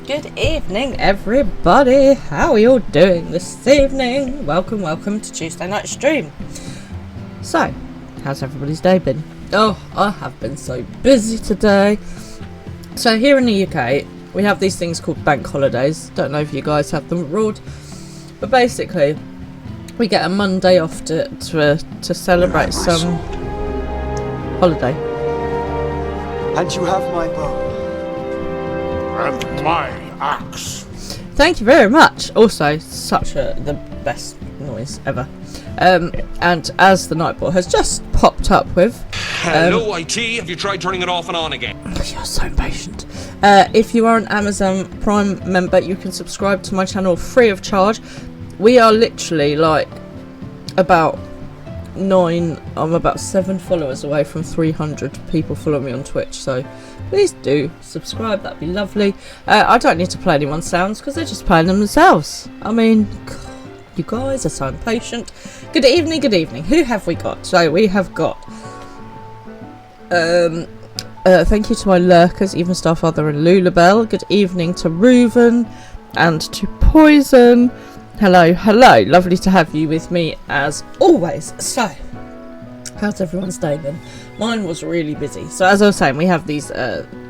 Good evening, everybody. How are you all doing this evening? Welcome to Tuesday night stream. So, how's everybody's day been? Oh, I have been so busy today. So here in the UK, we have these things called bank holidays. Don't know if you guys have them abroad, but basically, we get a Monday off to celebrate some holiday. And you have my bow. And my axe. Thank you very much. Also, the best noise ever. And as the Nightbot has just popped up with... Hello, IT. Have you tried turning it off and on again? You're so impatient. If you are an Amazon Prime member, you can subscribe to my channel free of charge. We are literally like about 7 followers away from 300 people follow me on Twitch, so please do subscribe, that'd be lovely. I don't need to play anyone's sounds because they're just playing them themselves. I mean, God, you guys are so impatient. Good evening. Who have we got? So we have got thank you to my lurkers, Even Starfather and Lulabelle. Good evening to Reuven and to Poison. Hello, lovely to have you with me as always. So, how's everyone's day then? Mine was really busy. So as I was saying, we have these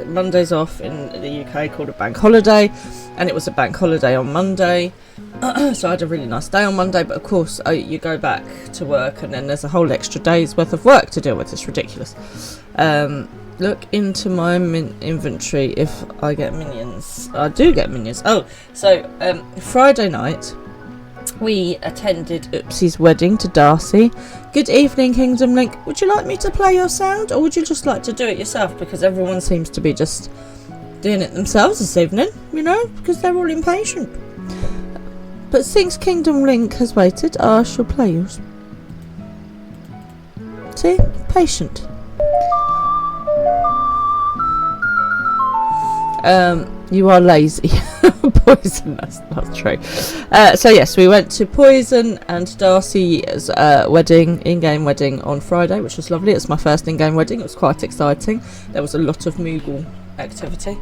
Mondays off in the UK called a bank holiday, and it was a bank holiday on Monday. So I had a really nice day on Monday, but of course you go back to work and then there's a whole extra day's worth of work to deal with. It's ridiculous. Look into my inventory if I get minions. I do get minions. Oh, so Friday night we attended Oopsie's wedding to Darcy. Good evening, Kingdom Link. Would you like me to play your sound, or would you just like to do it yourself? Because everyone seems to be just doing it themselves this evening, you know, because they're all impatient. But since Kingdom Link has waited, I shall play yours. See? Patient. You are lazy. Poison, that's not true. So yes, we went to Poison and Darcy's wedding, in-game wedding on Friday, which was lovely. It's my first in-game wedding. It was quite exciting. There was a lot of Moogle activity.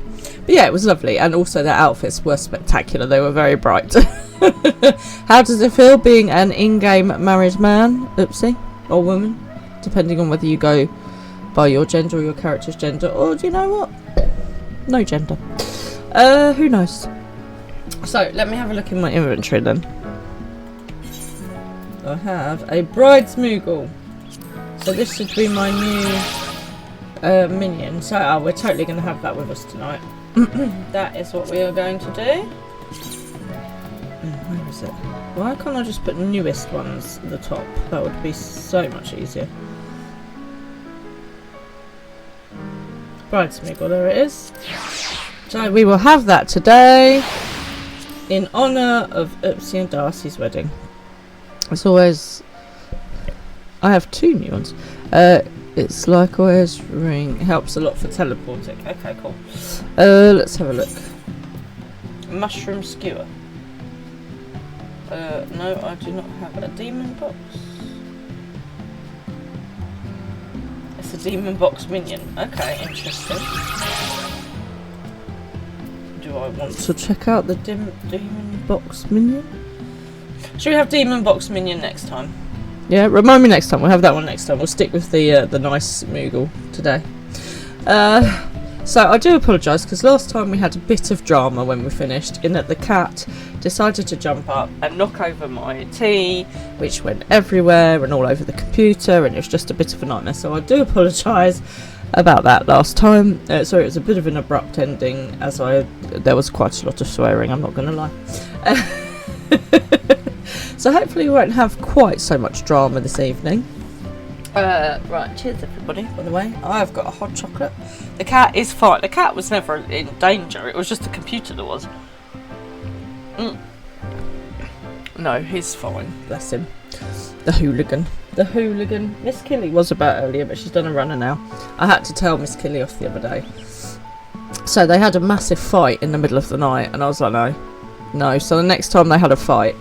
But yeah, it was lovely. And also their outfits were spectacular. They were very bright. How does it feel being an in-game married man, Oopsie, or woman, depending on whether you go by your gender or your character's gender, or do you know what? No gender. Who knows? So let me have a look in my inventory then. I have a Bride's Moogle. So this should be my new minion. So we're totally going to have that with us tonight. That is what we are going to do. Where is it? Why can't I just put newest ones at the top? That would be so much easier. Bride's Moogle, there it is. So we will have that today in honour of Oopsie and Darcy's wedding. It's always... I have 2 new ones. It's like always ring. Helps a lot for teleporting. Okay, cool. Let's have a look. Mushroom skewer. No, I do not have a demon box. It's a demon box minion. Okay, interesting. Do I want to check out the demon box minion? Should we have demon box minion next time? Yeah, remind me next time. We'll have that one next time. We'll stick with the nice Moogle today. So I do apologise because last time we had a bit of drama when we finished, in that the cat decided to jump up and knock over my tea, which went everywhere and all over the computer, and it was just a bit of a nightmare. So I do apologise about that last time. Sorry, it was a bit of an abrupt ending, as there was quite a lot of swearing, I'm not going to lie. So hopefully we won't have quite so much drama this evening. Right, cheers everybody, by the way. I've got a hot chocolate. The cat is fine. The cat was never in danger. It was just the computer that was. No, he's fine. Bless him. The hooligan. The hooligan. Miss Killy was about earlier, but she's done a runner now. I had to tell Miss Killy off the other day. So they had a massive fight in the middle of the night, and I was like, no. No. So the next time they had a fight,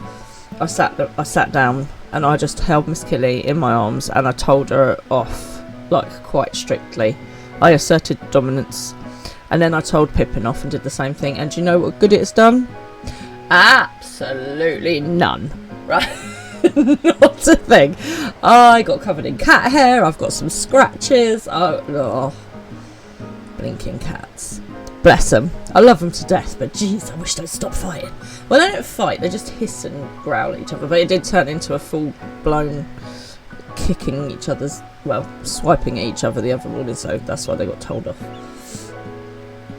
I sat down and I just held Miss Killy in my arms and I told her off, like, quite strictly. I asserted dominance, and then I told Pippin off and did the same thing. And do you know what good it's done? Absolutely none. Right? Not a thing. I got covered in cat hair. I've got some scratches. Oh, blinking cats. Bless them. I love them to death, but jeez, I wish they'd stop fighting. Well, they don't fight, they just hiss and growl at each other, but it did turn into a full-blown kicking each other's, well, swiping at each other the other morning, so that's why they got told off.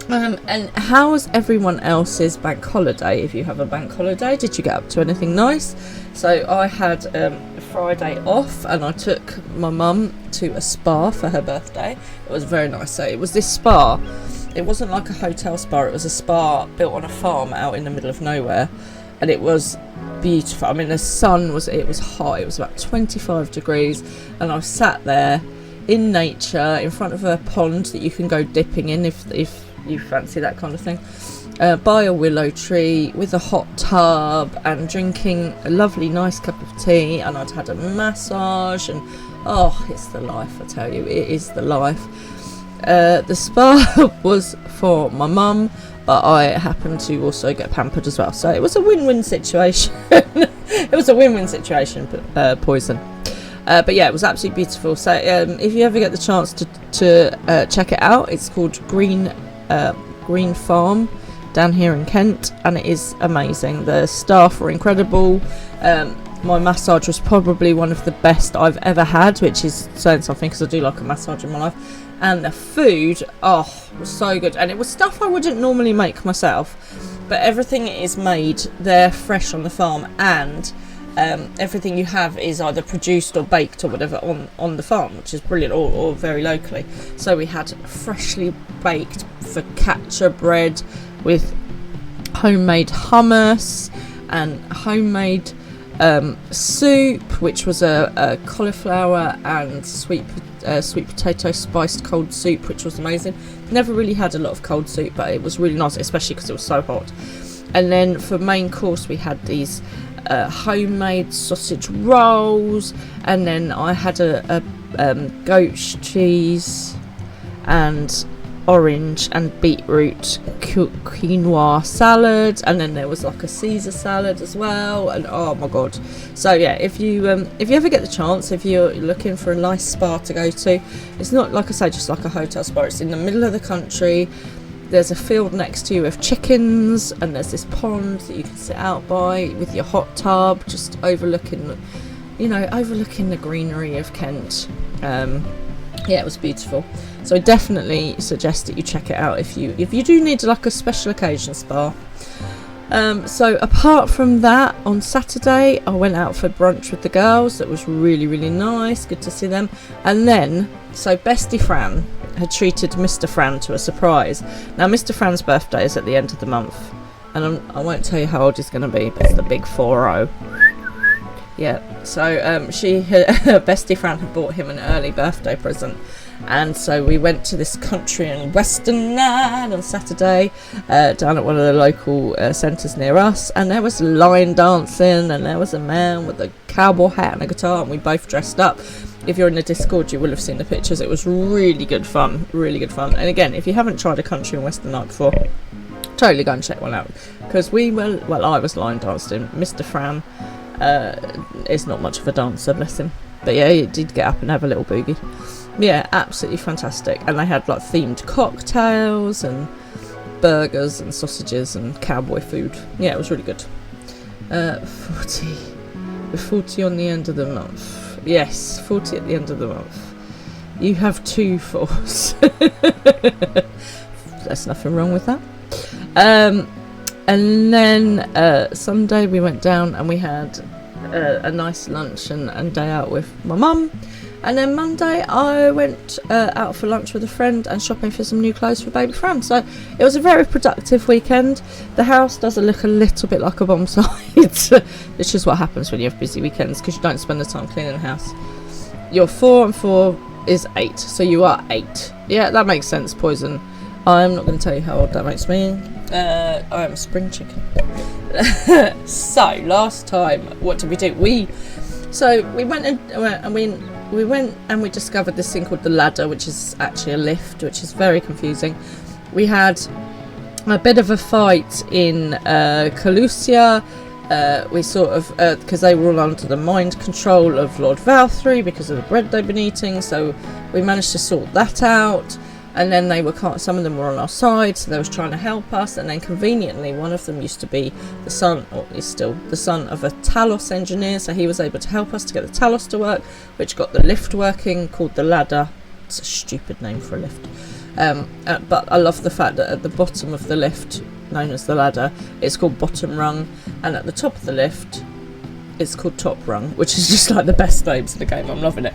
And how was everyone else's bank holiday? If you have a bank holiday, did you get up to anything nice? So I had Friday off, and I took my mum to a spa for her birthday. It was very nice. So it was this spa. It wasn't like a hotel spa, it was a spa built on a farm out in the middle of nowhere, and it was beautiful. I mean, the sun was hot, it was about 25 degrees, and I sat there in nature in front of a pond that you can go dipping in if you fancy that kind of thing, by a willow tree with a hot tub and drinking a lovely nice cup of tea, and I'd had a massage, and oh, it's the life, I tell you, it is the life. The spa was for my mum, but I happened to also get pampered as well, so it was a win-win situation. It was a win-win situation, poison. But yeah, it was absolutely beautiful. So if you ever get the chance to check it out, it's called Green Farm down here in Kent, and it is amazing. The staff were incredible. My massage was probably one of the best I've ever had, which is saying something because I do like a massage in my life. And the food, was so good. And it was stuff I wouldn't normally make myself, but everything is made there fresh on the farm, and everything you have is either produced or baked or whatever on the farm, which is brilliant, or very locally. So we had freshly baked focaccia bread with homemade hummus and homemade soup, which was a cauliflower and sweet potato spiced cold soup, which was amazing. Never really had a lot of cold soup, but it was really nice, especially because it was so hot. And then for main course we had these homemade sausage rolls, and then I had a goat cheese, and orange and beetroot quinoa salad, and then there was like a Caesar salad as well, and oh my god. So yeah, if you ever get the chance, if you're looking for a nice spa to go to, it's not, like I say, just like a hotel spa. It's in the middle of the country. There's a field next to you with chickens, and there's this pond that you can sit out by with your hot tub, just overlooking, you know, overlooking the greenery of Kent. Yeah, it was beautiful. So I definitely suggest that you check it out if you do need like a special occasion spa. So apart from that, on Saturday I went out for brunch with the girls. That was really, really nice. Good to see them. And then, so Bestie Fran had treated Mr. Fran to a surprise. Now Mr. Fran's birthday is at the end of the month, and I won't tell you how old he's going to be, but it's the big 40. Yeah, so Bestie Fran had bought him an early birthday present, and so we went to this country and western night on Saturday down at one of the local centres near us, and there was line dancing, and there was a man with a cowboy hat and a guitar, and we both dressed up. If you're in the Discord, you will have seen the pictures. It was really good fun, really good fun. And again, if you haven't tried a country and western night before, totally go and check one out, because I was line dancing. Mr. Fran is not much of a dancer, bless him, but yeah, he did get up and have a little boogie. Yeah, absolutely fantastic. And they had like themed cocktails and burgers and sausages and cowboy food. Yeah, it was really good. 40 on the end of the month. Yes, 40 at the end of the month. You have 2 fours. There's nothing wrong with that. And then Sunday we went down and we had a nice lunch and day out with my mum. And then Monday I went out for lunch with a friend and shopping for some new clothes for baby Fran. So it was a very productive weekend. The house does look a little bit like a bomb site, which is what happens when you have busy weekends, because you don't spend the time cleaning the house. Your 4 and 4 is 8, so you are 8. Yeah, that makes sense, Poison. I'm not going to tell you how old that makes me. I am a spring chicken. So last time, what did we do? We went and we discovered this thing called the ladder, which is actually a lift, which is very confusing. We had a bit of a fight in Calusia. We sort of, because they were all under the mind control of Lord Valthree because of the bread they'd been eating, so we managed to sort that out. And then some of them were on our side, so they was trying to help us. And then conveniently, one of them used to be the son, or is still the son, of a Talos engineer, so he was able to help us to get the Talos to work, which got the lift working, called the ladder. It's a stupid name for a lift. But I love the fact that at the bottom of the lift, known as the ladder, it's called bottom rung, and at the top of the lift, it's called top rung, which is just like the best names in the game. I'm loving it.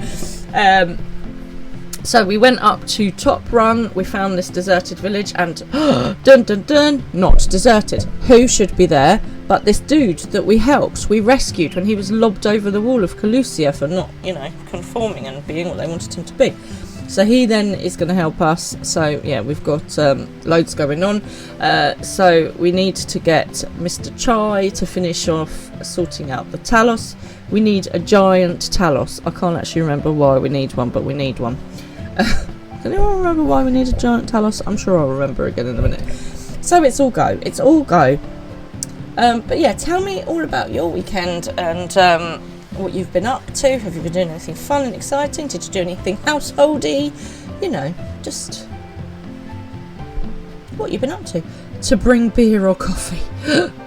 So we went up to top rung, we found this deserted village, and dun dun dun, not deserted. Who should be there but this dude that we rescued when he was lobbed over the wall of Calusia for not, conforming and being what they wanted him to be. So he then is going to help us. So yeah, we've got loads going on. So we need to get Mr. Chai to finish off sorting out the Talos. We need a giant Talos. I can't actually remember why we need one, but we need one. Can anyone remember why we need a giant Talos? I'm sure I'll remember again in a minute. So it's all go. But yeah, tell me all about your weekend and what you've been up to. Have you been doing anything fun and exciting? Did you do anything householdy? Just what you've been up to bring beer or coffee.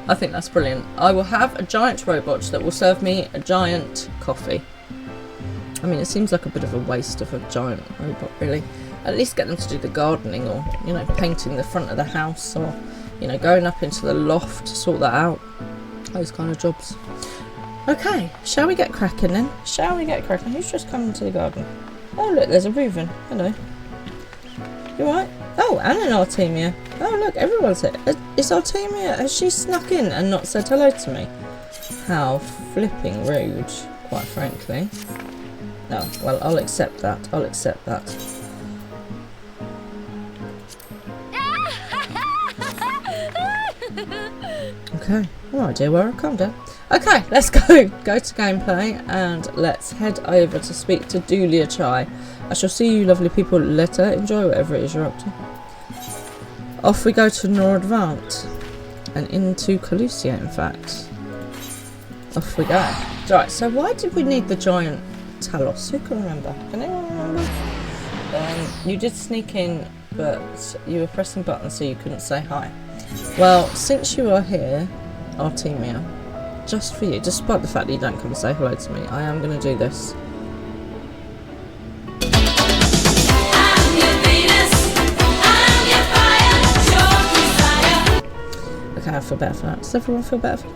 I think that's brilliant. I will have a giant robot that will serve me a giant coffee. I mean, it seems like a bit of a waste of a giant robot, really. At least get them to do the gardening, or, painting the front of the house, or, going up into the loft to sort that out. Those kind of jobs. Okay, shall we get cracking then? Who's just come into the garden? Oh, look, there's a Reuven. Hello. You alright? Oh, and an Artemia. Oh, look, everyone's here. Is Artemia, has she snuck in and not said hello to me? How flipping rude, quite frankly. No, well, I'll accept that. Okay, alright dear, well, calm down. Okay, let's go to gameplay, and let's head over to speak to Dulia Chai. I shall see you lovely people later. Enjoy whatever it is you're up to. Off we go to Nordvant. And into Calusia, in fact. Off we go. Right, so why did we need the giant Talos? Who can remember? Can anyone remember? You did sneak in, but you were pressing buttons so you couldn't say hi. Well, since you are here, Artemia, just for you, despite the fact that you don't come and say hello to me, I am going to do this. Okay, I feel better for that. Does everyone feel better for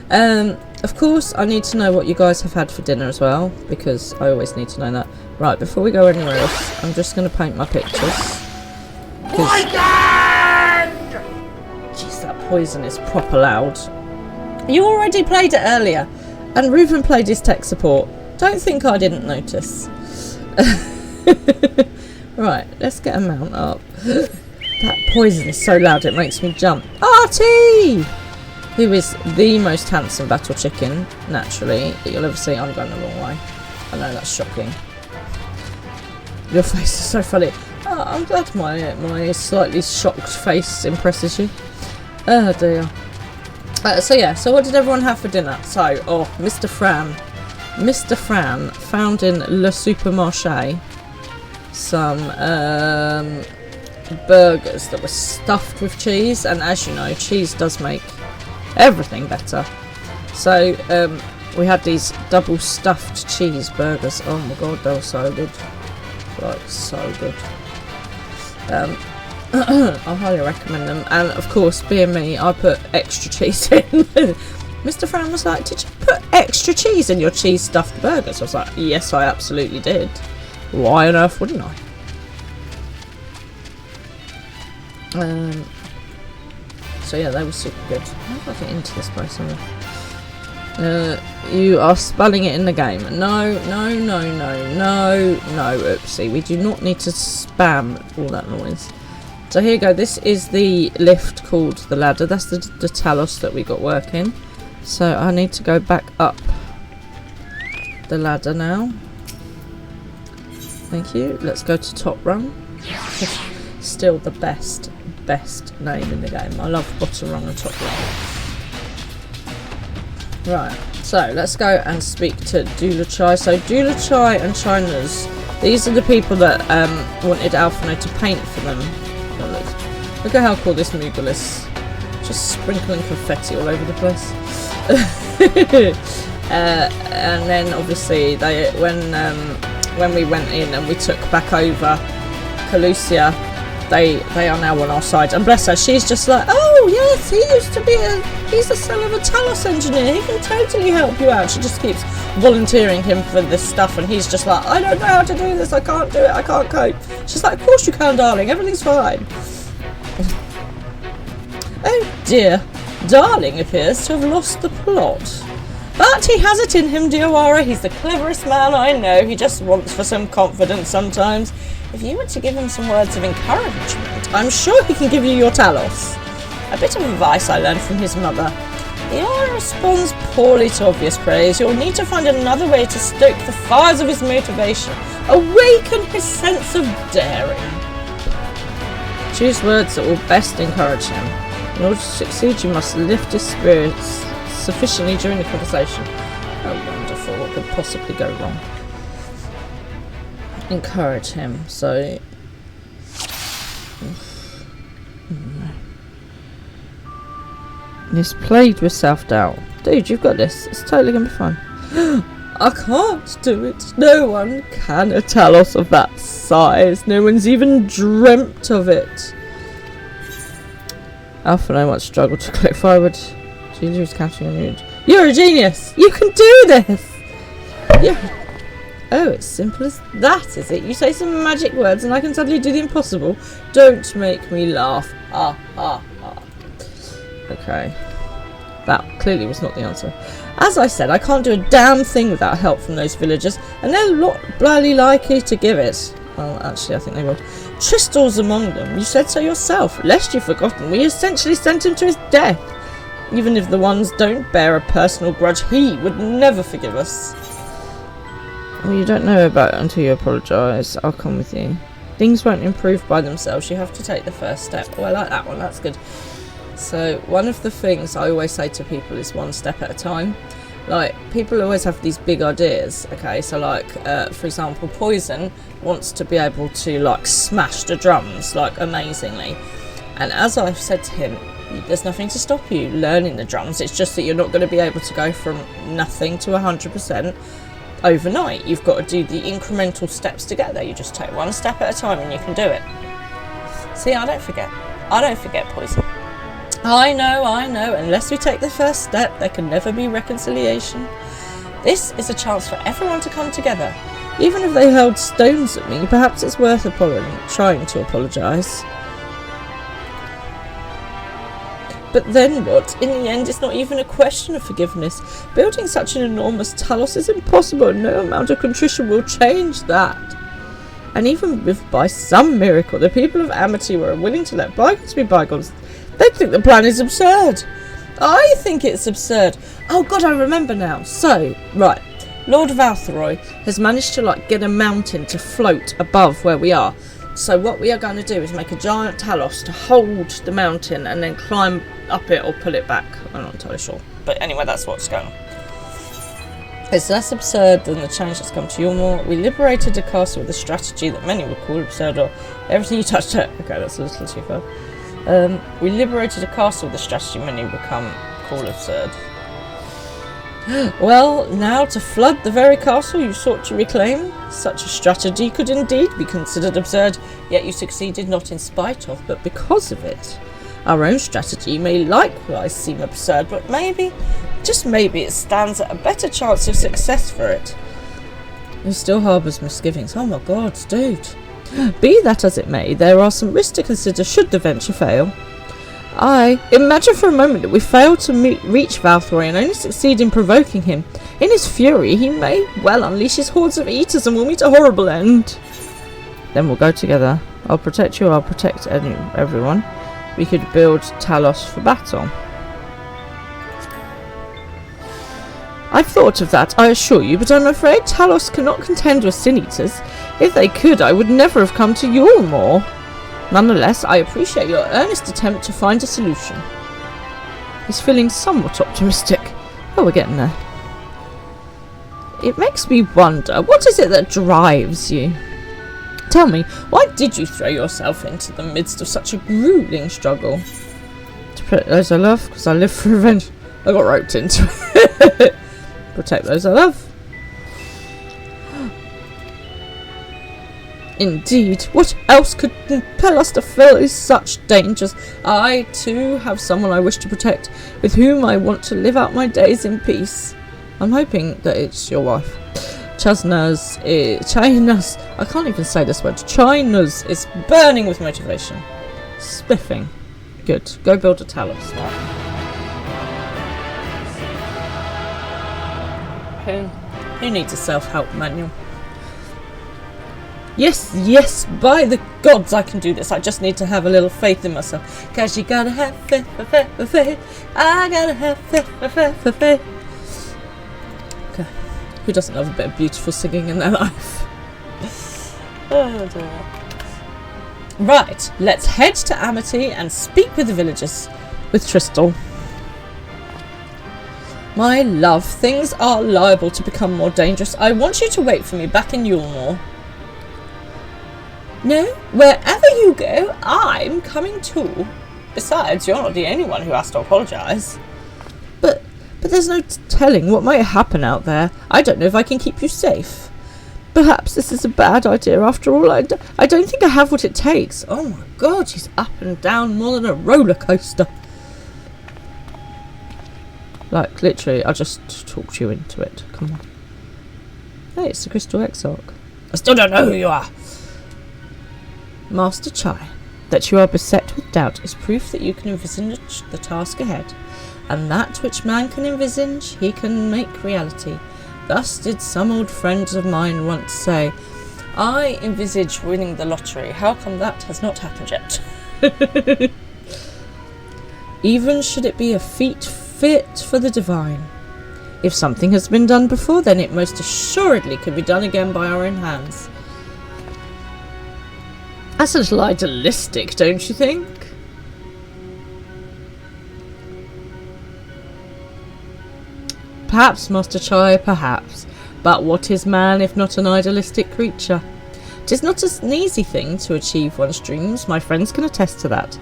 that? Of course, I need to know what you guys have had for dinner as well, because I always need to know that. Right, before we go anywhere else, I'm just going to paint my pictures. Jeez, that poison is proper loud. You already played it earlier, and Reuven played his tech support. Don't think I didn't notice. Right, let's get a mount up. That poison is so loud it makes me jump. Artie! Who is the most handsome battle chicken, naturally, that you'll ever see. I'm going the wrong way. I know that's shocking. Your face is so funny. Oh, I'm glad my slightly shocked face impresses you. Oh dear. So yeah, so what did everyone have for dinner? So, Mr. Fran found in Le Supermarché some burgers that were stuffed with cheese, and as you know, cheese does make everything better. So we had these double stuffed cheese burgers. Oh my god, they were so good. Like, so good. I highly recommend them, and of course, being me, I put extra cheese in. Mr. Fran was like, did you put extra cheese in your cheese stuffed burgers? I was like, yes, I absolutely did. Why on earth wouldn't I? So yeah, they were super good. How do I get into this place? You are spelling it in the game. No, oopsie. We do not need to spam all that noise. So here you go. This is the lift called the ladder. That's the Talos that we got working. So I need to go back up the ladder now. Thank you. Let's go to top rung. Still the best name in the game. I love bottom rung and top rung. Right, so let's go and speak to Dulachai. So Dulachai and China's, these are the people that wanted Alphino to paint for them. Oh, look at how cool this Moogle is. Just sprinkling confetti all over the place. And then obviously they when we went in and we took back over Calusia, they are now on our side, and bless her, she's just like, oh yes, he's the son of a Talos engineer, he can totally help you out. She just keeps volunteering him for this stuff, and he's just like, I don't know how to do this, I can't do it, I can't cope. She's like, of course you can, darling, everything's fine. Oh dear, darling appears to have lost the plot. But he has it in him, Diawara. He's the cleverest man I know. He just wants for some confidence sometimes. If you were to give him some words of encouragement, I'm sure he can give you your Talos. A bit of advice I learned from his mother. He responds poorly to obvious praise. You'll need to find another way to stoke the fires of his motivation. Awaken his sense of daring. Choose words that will best encourage him. In order to succeed, you must lift his spirits sufficiently during the conversation. Oh, wonderful. What could possibly go wrong? Encourage him. So he's plagued with self-doubt. Dude, you've got this. It's totally gonna be fine. I can't do it. No one can a Talos of that size. No one's even dreamt of it. Alphino might struggle to click forward. Ginger catching on you. You're a genius! You can do this! Oh, it's simple as that, is it? You say some magic words and I can suddenly do the impossible. Don't make me laugh. Ha ha ha. Okay. That clearly was not the answer. As I said, I can't do a damn thing without help from those villagers, and they're not bloody likely to give it. Well, actually, I think they will. Tristal's among them. You said so yourself. Lest you've forgotten, we essentially sent him to his death. Even if the ones don't bear a personal grudge, he would never forgive us. Well, you don't know about it until you apologise. I'll come with you. Things won't improve by themselves. You have to take the first step. Oh, I like that one. That's good. So one of the things I always say to people is one step at a time. Like, people always have these big ideas, okay? So, like, for example, Poison wants to be able to, like, smash the drums, like, amazingly. And as I've said to him, there's nothing to stop you learning the drums. It's just that you're not going to be able to go from nothing to 100% overnight. You've got to do the incremental steps to get there. You just take one step at a time and you can do it. See, I don't forget. I don't forget, Poison. I know. Unless we take the first step, there can never be reconciliation. This is a chance for everyone to come together. Even if they hurled stones at me, perhaps it's worth trying to apologise. But then what? In the end, it's not even a question of forgiveness. Building such an enormous Talos is impossible, and no amount of contrition will change that. And even if by some miracle the people of Amity were willing to let bygones be bygones, they think the plan is absurd. I think it's absurd. Oh god, I remember now. So, right, Lord Valtheroy has managed to, like, get a mountain to float above where we are. So what we are going to do is make a giant Talos to hold the mountain and then climb up it or pull it back. I'm not entirely sure. But anyway, that's what's going on. It's less absurd than the change that's come to Yulmore. We liberated a castle with a strategy that many would call absurd, or everything you touched it. Okay, that's a little too far. We liberated a castle with a strategy many would call absurd. Well, now to flood the very castle you sought to reclaim, such a strategy could indeed be considered absurd, yet you succeeded not in spite of, but because of it. Our own strategy may likewise seem absurd, but maybe, just maybe, it stands at a better chance of success for it. He still harbours misgivings. Oh my god, dude. Be that as it may, there are some risks to consider should the venture fail. Imagine for a moment that we fail to reach Valtheroy and only succeed in provoking him. In his fury, he may well unleash his hordes of eaters and we'll meet a horrible end. Then we'll go together. I'll protect you, I'll protect everyone. We could build Talos for battle. I've thought of that, I assure you, but I'm afraid Talos cannot contend with Sin Eaters. If they could, I would never have come to Yulmore. Nonetheless, I appreciate your earnest attempt to find a solution. He's feeling somewhat optimistic. Oh, we're getting there. It makes me wonder, what is it that drives you? Tell me, why did you throw yourself into the midst of such a grueling struggle? To protect those I love, because I live for revenge. I got roped into it. Protect those I love. Indeed, what else could compel us to face such dangers? I, too, have someone I wish to protect, with whom I want to live out my days in peace. I'm hoping that it's your wife. China's, I can't even say this word. China's is burning with motivation. Spiffing. Good. Go build a Talos. Who needs a self-help manual? Yes, by the gods I can do this. I just need to have a little faith in myself. Cause you gotta have faith. I gotta have faith. Okay. Who doesn't love a bit of beautiful singing in their life? Oh dear. Right, let's head to Amity and speak with the villagers. With Tristal. My love, things are liable to become more dangerous. I want you to wait for me back in Yulmore. No, wherever you go, I'm coming too. Besides, you're not the only one who has to apologise. But there's no telling what might happen out there. I don't know if I can keep you safe. Perhaps this is a bad idea after all. I don't think I have what it takes. Oh my god, she's up and down more than a roller coaster. Like, literally, I just talked you into it. Come on. Hey, it's the Crystal Exarch. I still don't know who you are. Master Chai, that you are beset with doubt is proof that you can envisage the task ahead, and that which man can envisage, he can make reality. Thus did some old friends of mine once say. I envisage winning the lottery. How come that has not happened yet? Even should it be a feat fit for the divine. If something has been done before, then it most assuredly can be done again by our own hands. That's a little idealistic, don't you think? Perhaps, Master Chai, perhaps. But what is man if not an idealistic creature? 'Tis not an easy thing to achieve one's dreams, my friends can attest to that.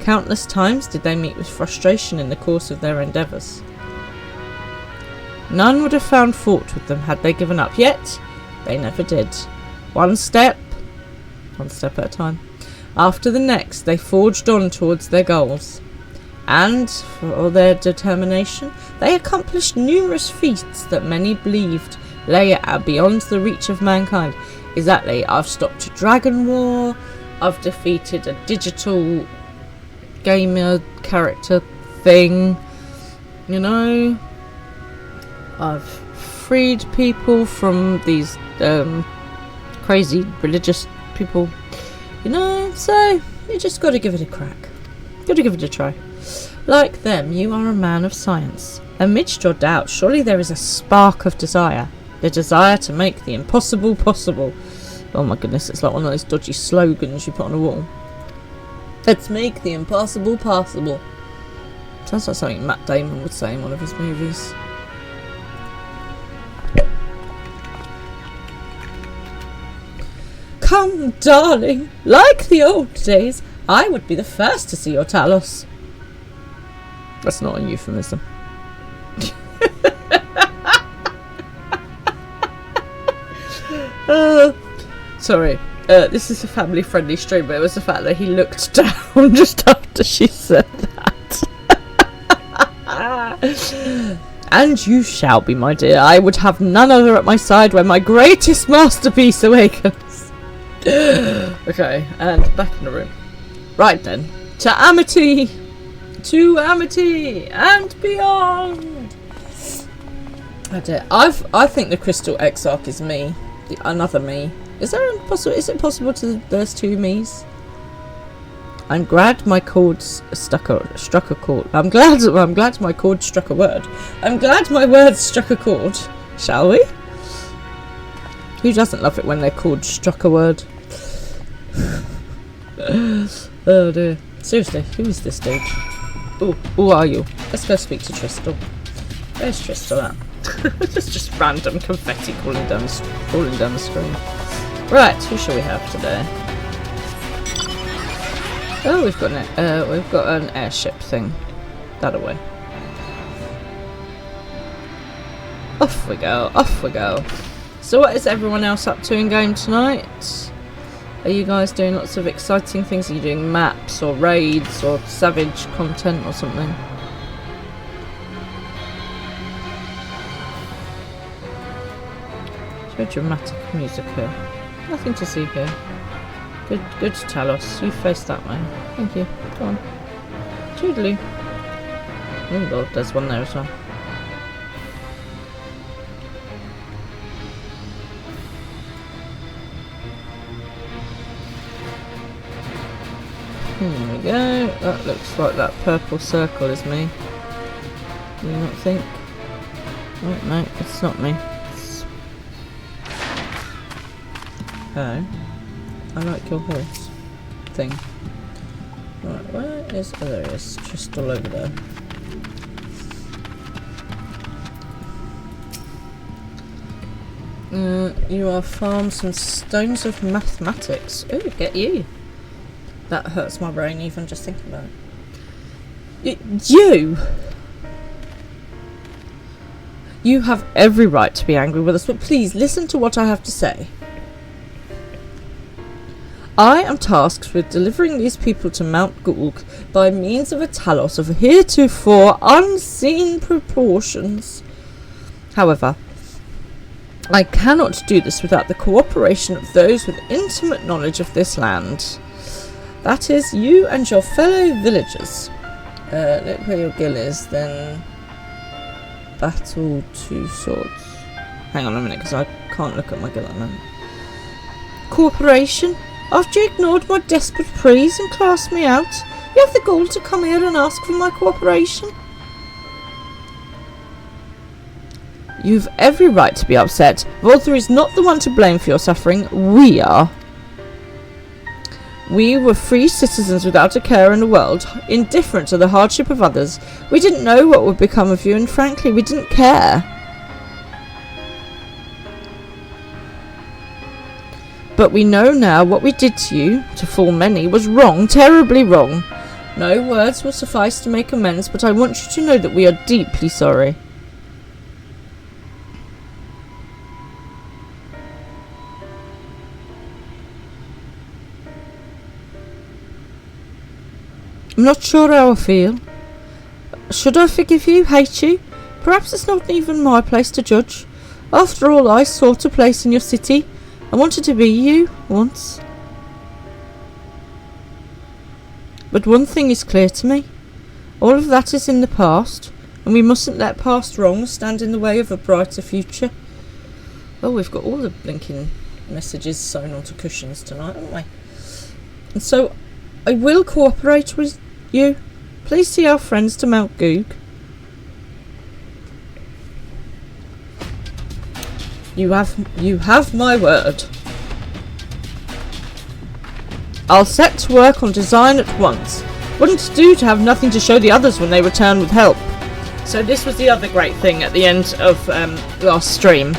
Countless times did they meet with frustration in the course of their endeavours. None would have found fault with them had they given up, yet they never did. One step at a time. After the next, they forged on towards their goals. And, for all their determination, they accomplished numerous feats that many believed lay beyond the reach of mankind. Exactly, I've stopped a dragon war, I've defeated a digital gamer character thing, you know, I've freed people from these crazy religious people, you know, so you just got to give it a crack, got to give it a try. Like them, you are a man of science. Amidst your doubts, surely there is a spark of desire, the desire to make the impossible possible. Oh my goodness, it's like one of those dodgy slogans you put on a wall. Let's make the impossible possible. Sounds like something Matt Damon would say in one of his movies. Come, darling, like the old days, I would be the first to see your Talos. That's not a euphemism. Sorry, this is a family-friendly stream, but it was the fact that he looked down just after she said that. And you shall be, my dear. I would have none other at my side when my greatest masterpiece awakens. Okay, and back in the room. Right then, to Amity and beyond. I think the Crystal Exarch is me, another me. Is it possible there's two me's? I'm glad my chord struck a chord. I'm glad my chord struck a word. I'm glad my words struck a chord. Shall we? Who doesn't love it when their chord struck a word? Oh dear. Seriously, who is this dude? Oh, who are you? Let's go speak to Tristal. Where's Tristal at? just random confetti falling down the screen. Right, who shall we have today? Oh, we've got an airship thing. That away. Off we go. So what is everyone else up to in game tonight? Are you guys doing lots of exciting things? Are you doing maps or raids or savage content or something? It's very dramatic music here. Nothing to see here. Good Talos. You face that way. Thank you. Go on. Toodaloo. Oh god, there's one there as well. Here we go. That looks like that purple circle is me. Do you not think? Oh, no, it's not me. Oh. I like your horse thing. Right, where is... Oh, there it is. Just all over there. You are farmed some stones of mathematics. Ooh, get you. That hurts my brain even just thinking about it. You have every right to be angry with us, but please listen to what I have to say. I am tasked with delivering these people to Mount Gulg by means of a Talos of heretofore unseen proportions. However, I cannot do this without the cooperation of those with intimate knowledge of this land. That is, you and your fellow villagers. Look where your gill is, then battle two swords. Hang on a minute, because I can't look at my gill at the moment. Cooperation? After you ignored my desperate pleas and cast me out, you have the gall to come here and ask for my cooperation? You've every right to be upset. Volther is not the one to blame for your suffering. We are. We were free citizens without a care in the world, indifferent to the hardship of others. We didn't know what would become of you, and frankly, we didn't care. But we know now what we did to you, to fool many, was wrong, terribly wrong. No words will suffice to make amends, but I want you to know that we are deeply sorry. I'm not sure how I feel. Should I forgive you, hate you? Perhaps it's not even my place to judge. After all, I sought a place in your city. I wanted to be you, once. But one thing is clear to me. All of that is in the past, and we mustn't let past wrongs stand in the way of a brighter future. Oh, we've got all the blinking messages sewn onto cushions tonight, haven't we? And so, I will cooperate with you. Please see our friends to Mount Goog. You have my word. I'll set to work on design at once. Wouldn't it do to have nothing to show the others when they return with help? So this was the other great thing at the end of last stream,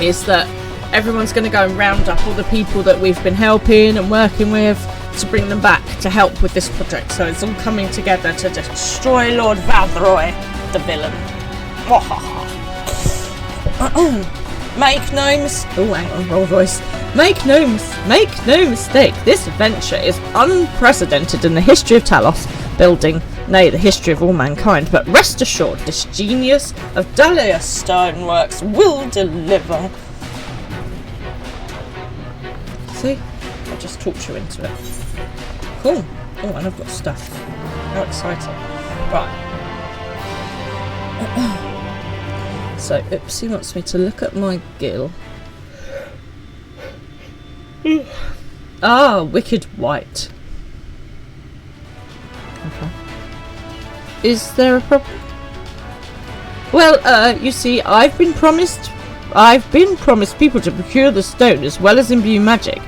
is that everyone's going to go and round up all the people that we've been helping and working with to bring them back to help with this project. So it's all coming together to destroy Lord Valthroy, the villain. Make no mistake, this adventure is unprecedented in the history of Talos, building, nay, the history of all mankind, but rest assured, this genius of Dahlia Stoneworks will deliver. See? I just talked you into it. Cool. Oh, and I've got stuff. How exciting. Right. So, Oopsie wants me to look at my gill. Ah, Wicked White. Okay. Is there a problem? Well, you see, I've been promised people to procure the stone as well as imbue magic.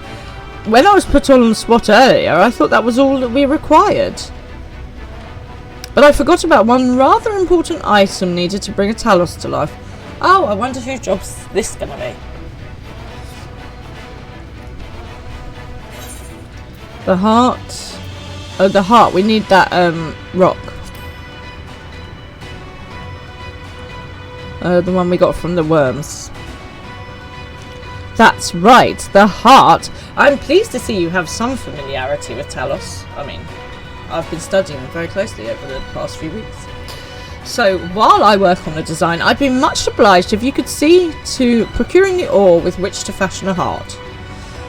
When I was put on the spot earlier, I thought that was all that we required. But I forgot about one rather important item needed to bring a Talos to life. Oh, I wonder whose job's this gonna be. The heart. Oh, the heart. We need that rock. The one we got from the worms. That's right, the heart. I'm pleased to see you have some familiarity with Talos. I mean, I've been studying them very closely over the past few weeks. So, while I work on the design, I'd be much obliged if you could see to procuring the ore with which to fashion a heart.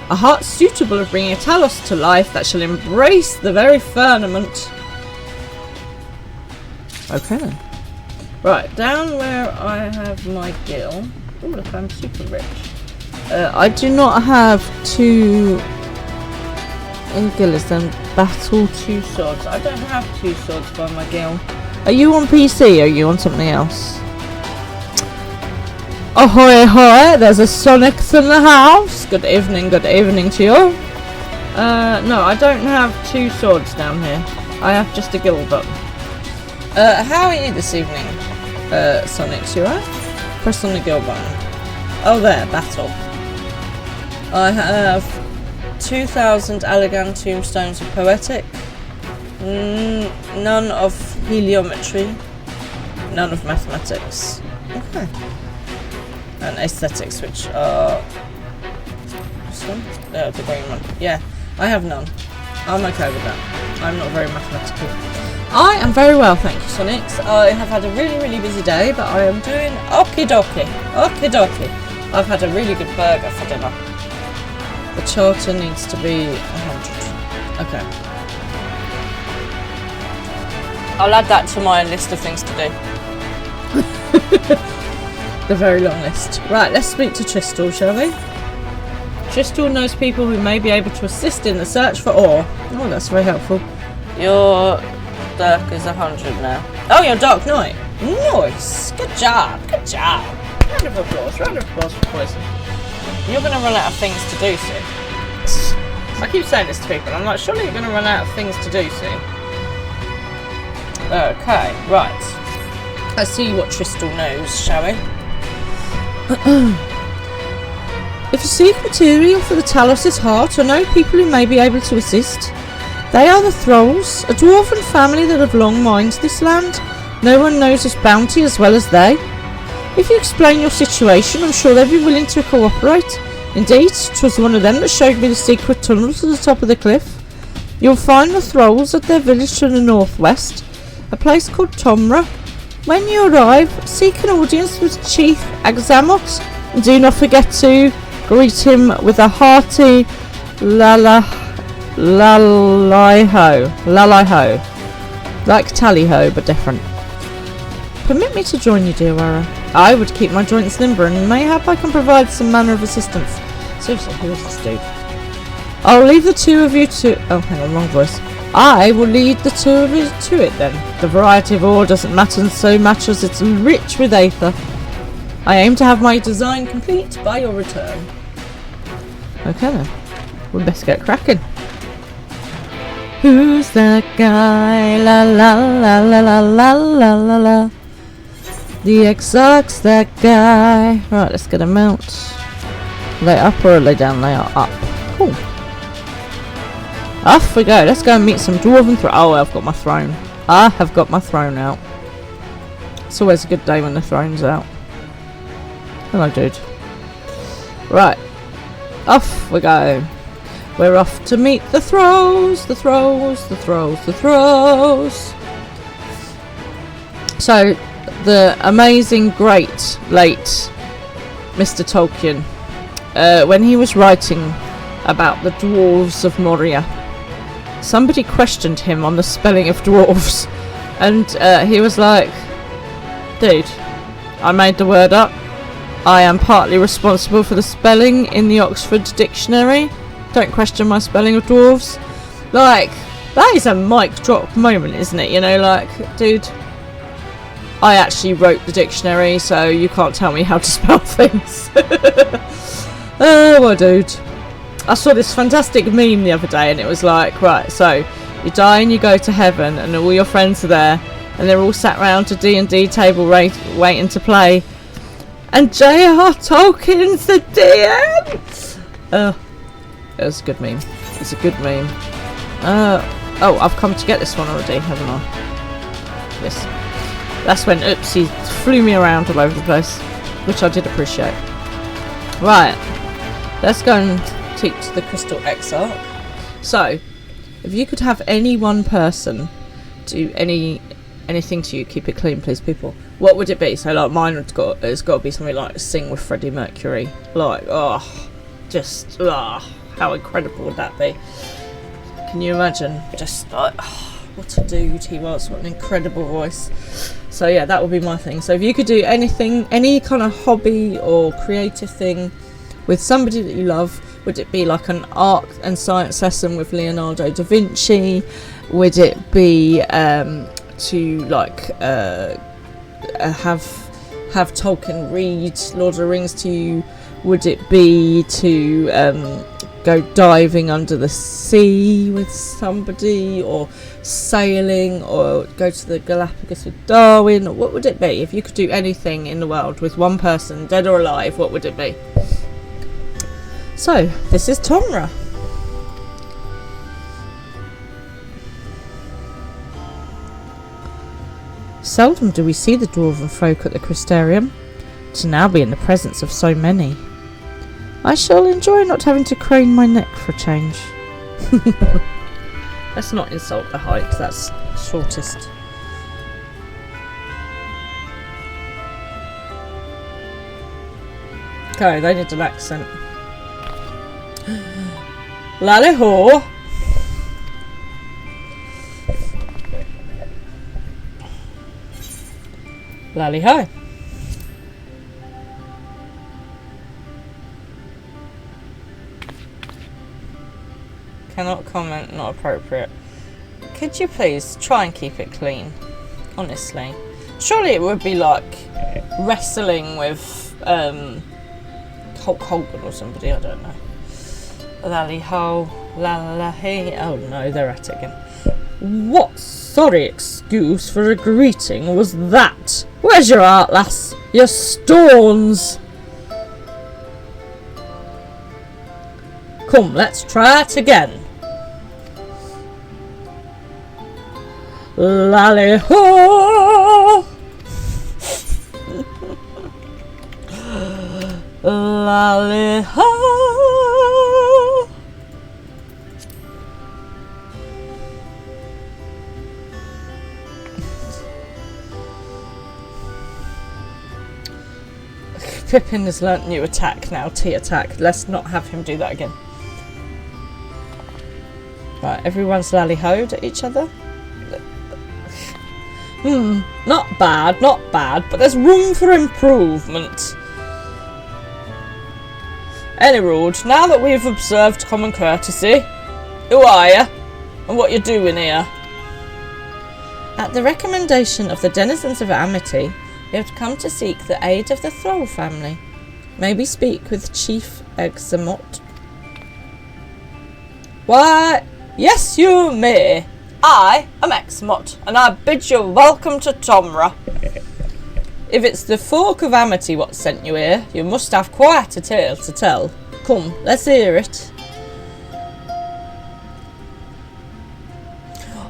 A heart suitable of bringing a Talos to life that shall embrace the very firmament. Okay then. Right, down where I have my gill. Oh, look, I'm super rich. I do not have two gills and battle two swords. I don't have two swords by my gill. Are you on PC or are you on something else? Ahoy ahoy, there's a Sonics in the house. Good evening to you. No, I don't have two swords down here. I have just a gill button. How are you this evening, Sonics? You right? Press on the gill button. Oh there, battle. I have 2,000 Allegan tombstones of poetic. None of heliometry. None of mathematics. Okay. And aesthetics, which are this one? No, the green one. Yeah, I have none. I'm okay with that. I'm not very mathematical. I am very well, thank you, Sonics. I have had a really busy day, but I am doing okie dokie. Okie dokie. I've had a really good burger for dinner. The charter needs to be 100. Okay. I'll add that to my list of things to do. The very long list. Right, let's speak to Tristal, shall we? Tristal knows people who may be able to assist in the search for ore. Oh, that's very helpful. Your Dirk is 100 now. Oh, your Dark Knight. Nice. Good job. Good job. Round of applause for Poison. You're going to run out of things to do soon. I keep saying this to people, and I'm like, surely you're going to run out of things to do soon. Okay, right. Let's see what Tristal knows, shall we? If you seek material for the Talos' heart, or know people who may be able to assist, they are the Thralls, a dwarven family that have long mined this land. No one knows this bounty as well as they. If you explain your situation, I'm sure they'll be willing to cooperate. Indeed, 'twas one of them that showed me the secret tunnel to the top of the cliff. You'll find the Thralls at their village to the northwest, a place called Tomra. When you arrive, seek an audience with Chief Axamot, and do not forget to greet him with a hearty Laliho. Like tally-ho, but different. Permit me to join you, dear Wara. I would keep my joints limber, and mayhap I can provide some manner of assistance. Seriously, who is this dude? I'll leave the two of you to... Oh, hang on, wrong voice. I will lead the two of you to it, then. The variety of ore doesn't matter so much as it's rich with aether. I aim to have my design complete by your return. Okay, then. We best get cracking. Who's that guy? La la la la la la la la la. The exarch's that guy. Right, let's get a mount. Lay up or lay down? They are up. Cool. Off we go. Let's go and meet some dwarven Oh, I've got my throne. I have got my throne out. It's always a good day when the throne's out. Hello, dude. Right. Off we go. We're off to meet the Thralls. The Thralls. The Thralls. The Thralls. So, the amazing, great, late Mr. Tolkien, when he was writing about the dwarves of Moria, somebody questioned him on the spelling of dwarves, and he was like, dude, I made the word up. I am partly responsible for the spelling in the Oxford Dictionary. Don't question my spelling of dwarves. Like, that is a mic drop moment, isn't it? You know, like, dude, I actually wrote the dictionary, so you can't tell me how to spell things. Oh, well, dude. I saw this fantastic meme the other day, and it was like, right, so you die and you go to heaven, and all your friends are there, and they're all sat round a D&D table waiting to play, and J.R. Tolkien's the DM. It was a good meme. It's a good meme. Oh, I've come to get this one already, haven't I? Yes. That's when Oopsie flew me around all over the place, which I did appreciate. Right, let's go and teach the Crystal Exarch. So, if you could have any one person do anything to you, keep it clean, please, people. What would it be? So, like, mine it's got to be something like Sing with Freddie Mercury. Like, just how incredible would that be? Can you imagine? Just like, what a dude he was. What an incredible voice. So yeah, that would be my thing. So if you could do anything, any kind of hobby or creative thing with somebody that you love, would it be like an art and science lesson with Leonardo da Vinci? Would it be to like have Tolkien read Lord of the Rings to you? Would it be to go diving under the sea with somebody, or sailing, or go to the Galapagos with Darwin? What would it be? If you could do anything in the world with one person, dead or alive, what would it be? So, this is Tomra. Seldom do we see the dwarven folk at the Crystarium, to now be in the presence of so many. I shall enjoy not having to crane my neck for a change. Let's not insult the height, that's shortest. Okay, they need an accent. Lally-ho! Lally-ho! Cannot comment, not appropriate. Could you please try and keep it clean? Honestly. Surely it would be like wrestling with Hulk Hogan or somebody, I don't know. Lally ho, la la hey. Oh no, they're at it again. What sorry excuse for a greeting was that? Where's your heart, lass? Your stones! Come, let's try it again. Lally ho! Lally ho! Pippin has learnt new attack now, T-attack. Let's not have him do that again. Right, everyone's lally-hoed at each other. Not bad, but there's room for improvement. Any road, now that we've observed common courtesy, who are you, and what you doing here? At the recommendation of the denizens of Amity, we have come to seek the aid of the Thrall family. May we speak with Chief Examot? Why, yes you may. I am Examot, and I bid you welcome to Tomra. If it's the folk of Amity what sent you here, you must have quite a tale to tell. Come, let's hear it.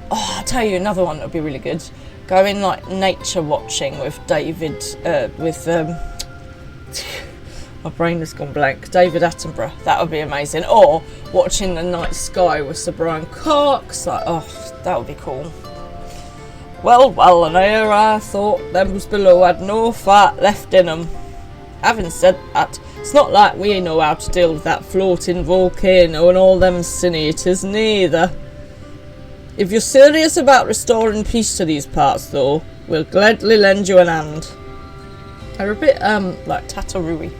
Oh, I'll tell you another one that would be really good. Going like nature watching with David, my brain has gone blank. David Attenborough, that would be amazing. Or watching the night sky with Sir Brian Cox, like, oh, that would be cool. Well, and here I thought them below had no fat left in them. Having said that, it's not like we know how to deal with that floating volcano and all them sin eaters neither. If you're serious about restoring peace to these parts, though, we'll gladly lend you an hand. They're a bit, like Tatarui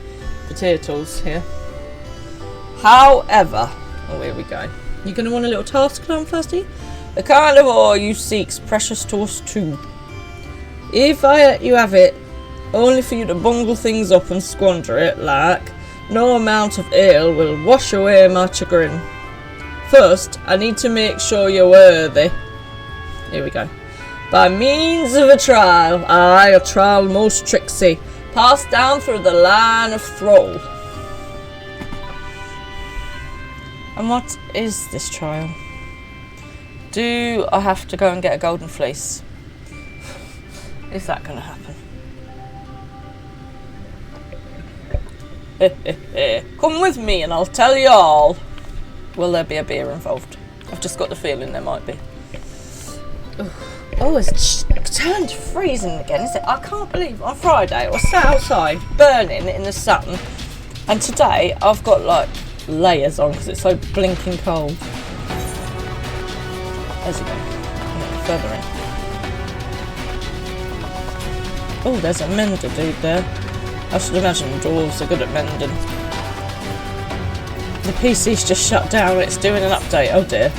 potatoes here. However, oh, here we go. You're going to want a little task done, Firsty? The kind of ore you seek's precious to us too. If I let you have it, only for you to bungle things up and squander it, like, no amount of ale will wash away my chagrin. First, I need to make sure you're worthy. Here we go. By means of a trial, aye, a trial most tricksy, passed down through the line of Thrall. And what is this trial? Do I have to go and get a golden fleece? Is that going to happen? Come with me and I'll tell you all. Will there be a beer involved? I've just got the feeling there might be. Oh, it's turned freezing again, is it? I can't believe on Friday I was sat outside burning in the sun, and today I've got like layers on because it's so blinking cold. There's a go. Further in. Oh, there's a mender dude there. I should imagine dwarves are good at mending. The PC's just shut down, it's doing an update, oh dear.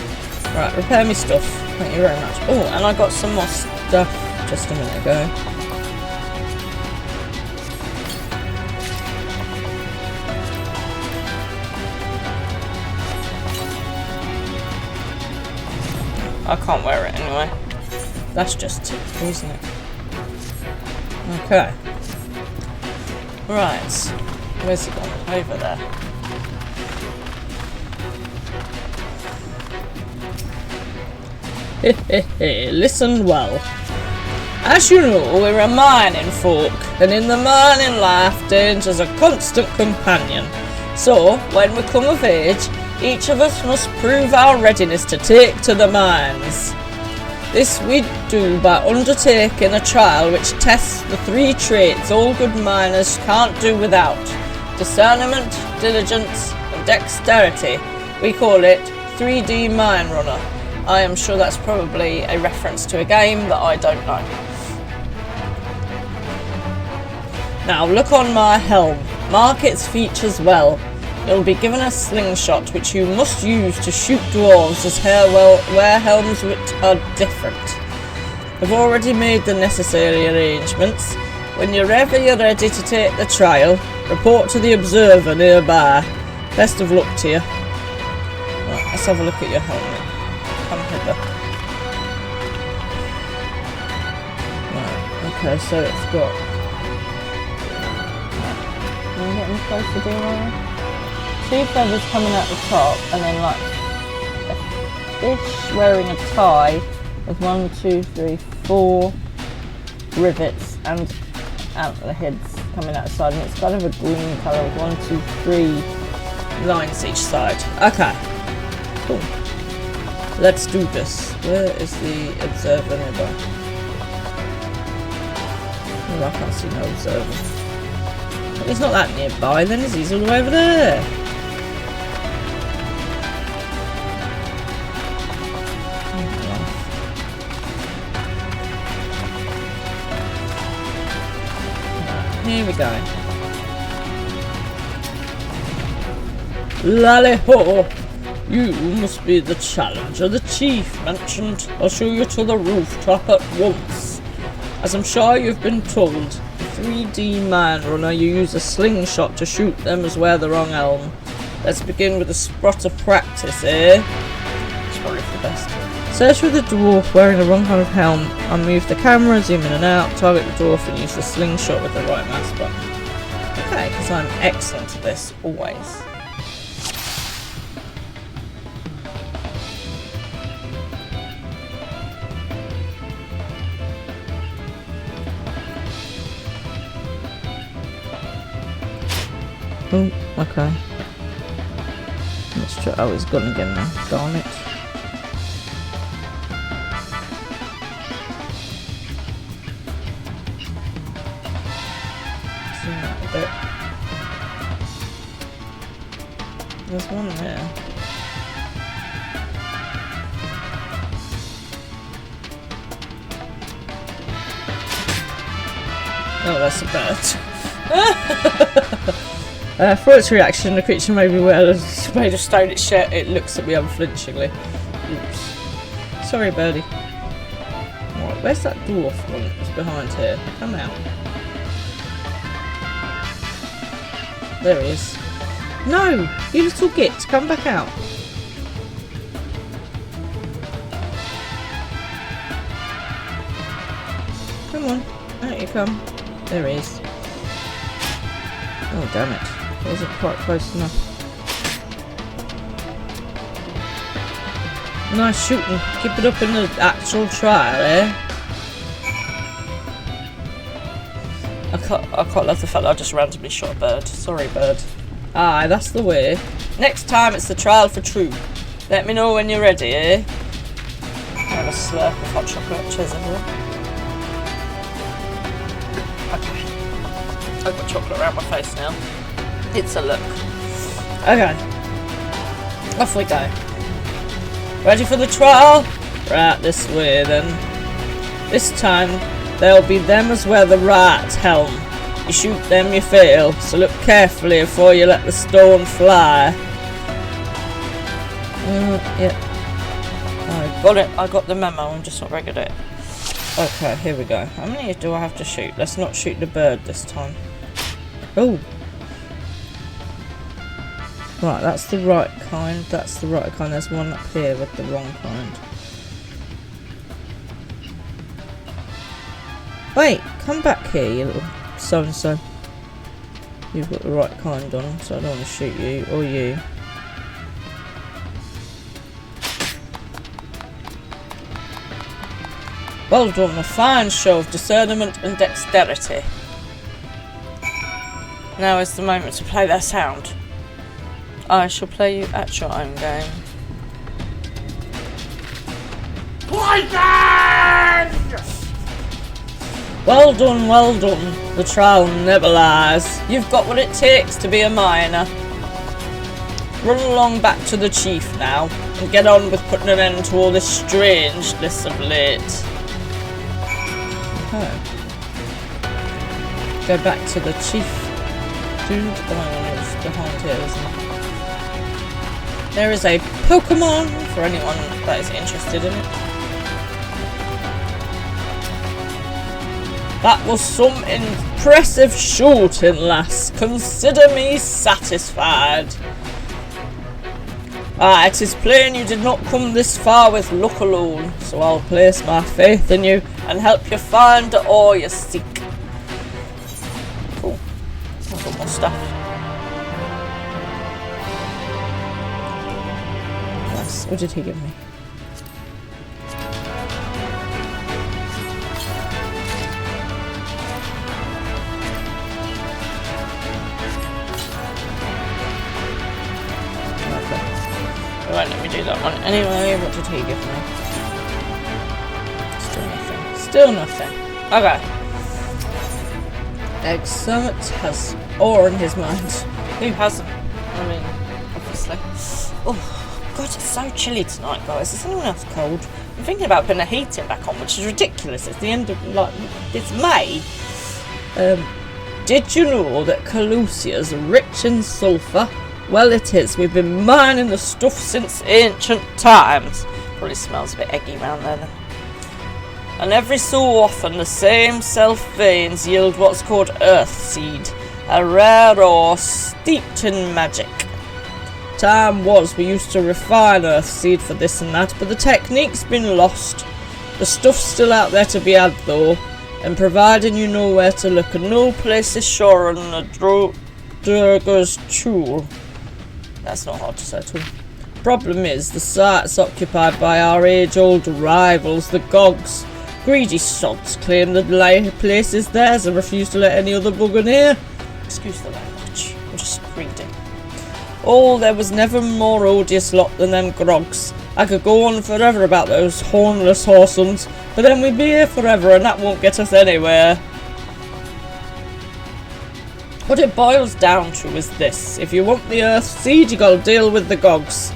Right, repair me stuff, thank you very much. Oh, and I got some more stuff just a minute ago. I can't wear it anyway. That's just typical, isn't it? Okay. Right, where's he gone? Over there. Listen well. As you know, we're a mining folk, and in the mining life, danger's a constant companion. So, when we come of age, each of us must prove our readiness to take to the mines. This we do by undertaking a trial which tests the 3 traits all good miners can't do without: discernment, diligence, and dexterity. We call it 3D Mine Runner. I am sure that's probably a reference to a game that I don't know. Now look on my helm. Mark its features well. You'll be given a slingshot which you must use to shoot dwarves as where helms are different. I've already made the necessary arrangements. Whenever you're ready to take the trial, report to the observer nearby. Best of luck to you. Let's have a look at your helmet. Come hither. Right, okay, so it's got... Can you get any closer, dear? 2 feathers coming out the top, and then like a fish wearing a tie with 1, 2, 3, 4 rivets and antler heads coming out the side, and it's kind of a green colour with 1, 2, 3 lines each side. Okay, cool. Let's do this. Where is the observer nearby? Oh, I can't see no observer. He's not that nearby then, is he? He's all the way over there. Here we go. Lally-ho! You must be the challenger the chief mentioned. I'll show you to the rooftop at once. As I'm sure you've been told, the 3D mine runner, you use a slingshot to shoot them as wear the wrong helm. Let's begin with a spot of practice, eh? It's probably for the best. Search for the dwarf wearing the wrong kind of helm. I'll move the camera, zoom in and out, target the dwarf and use the slingshot with the right mouse button. Okay, because I'm excellent at this, always. Oh, okay. Let's try. Oh, he's gone again now. Darn it. Zoom out a bit. There's one there. Oh, that's a bird. For its reaction, the creature may be made of stone. It looks at me unflinchingly. Oops. Sorry, birdie. Right, where's that dwarf one that's behind here? Come out. There he is. No! You little git, come back out. Come on, out you come. There he is. Oh, damn it. Wasn't quite close enough. Nice shooting. Keep it up in the actual trial, eh? I can't love the fact that I just randomly shot a bird. Sorry, bird. Aye, that's the way. Next time it's the trial for truth. Let me know when you're ready, eh? Have a slurp of hot chocolate. Cheers, everyone. Okay. I've got chocolate around my face now. It's a look. Okay. Off we go. Ready for the trial? Right, this way then. This time, there'll be them as wear the right helm. You shoot them, you fail, so look carefully before you let the stone fly. Yeah. I got it. I got the memo. I'm just not very good at it. Okay, here we go. How many do I have to shoot? Let's not shoot the bird this time. Oh. Right, that's the right kind. That's the right kind. There's one up here with the wrong kind. Wait, come back here, you little so-and-so. You've got the right kind on, so I don't want to shoot you or you. Well done, a fine show of discernment and dexterity. Now is the moment to play their sound. I shall play you at your own game. Poison! Well done, well done. The trial never lies. You've got what it takes to be a miner. Run along back to the chief now, and get on with putting an end to all this strangeness of late. Okay. Go back to the chief. Dude, oh, it's behind here, isn't it? There is a Pokemon for anyone that is interested in it. That was some impressive shooting, lass. Consider me satisfied. Ah, it is plain you did not come this far with luck alone, so I'll place my faith in you and help you find all you seek. Cool. I've got more stuff. Nice. What did he give me? Right, let me do that one. Anyway, what did he give me? Still nothing. Still nothing. Okay. Exert has awe in his mind. Who hasn't? I mean, obviously. Oh, God, it's so chilly tonight, guys. Is anyone else cold? I'm thinking about putting the heating back on, which is ridiculous. It's the end of, like, it's May. Did you know that Calusia's rich in sulphur? Well, it is. We've been mining the stuff since ancient times. Probably smells a bit eggy round there then. And every so often the same self veins yield what's called earth seed, a rare ore steeped in magic. Time was we used to refine earth seed for this and that, but the technique's been lost. The stuff's still out there to be had though, and providing you know where to look, and no place is surer than the Durga's Tool. That's not hard to say at all. Problem is, the site's occupied by our age-old rivals, the Gogs. Greedy sods claim the place is theirs and refuse to let any other bugger near. Excuse the language, I'm just greedy. Oh, there was never more odious lot than them Grogs. I could go on forever about those hornless horsums, but then we'd be here forever and that won't get us anywhere. What it boils down to is this: if you want the earth seed, you gotta deal with the Gogs.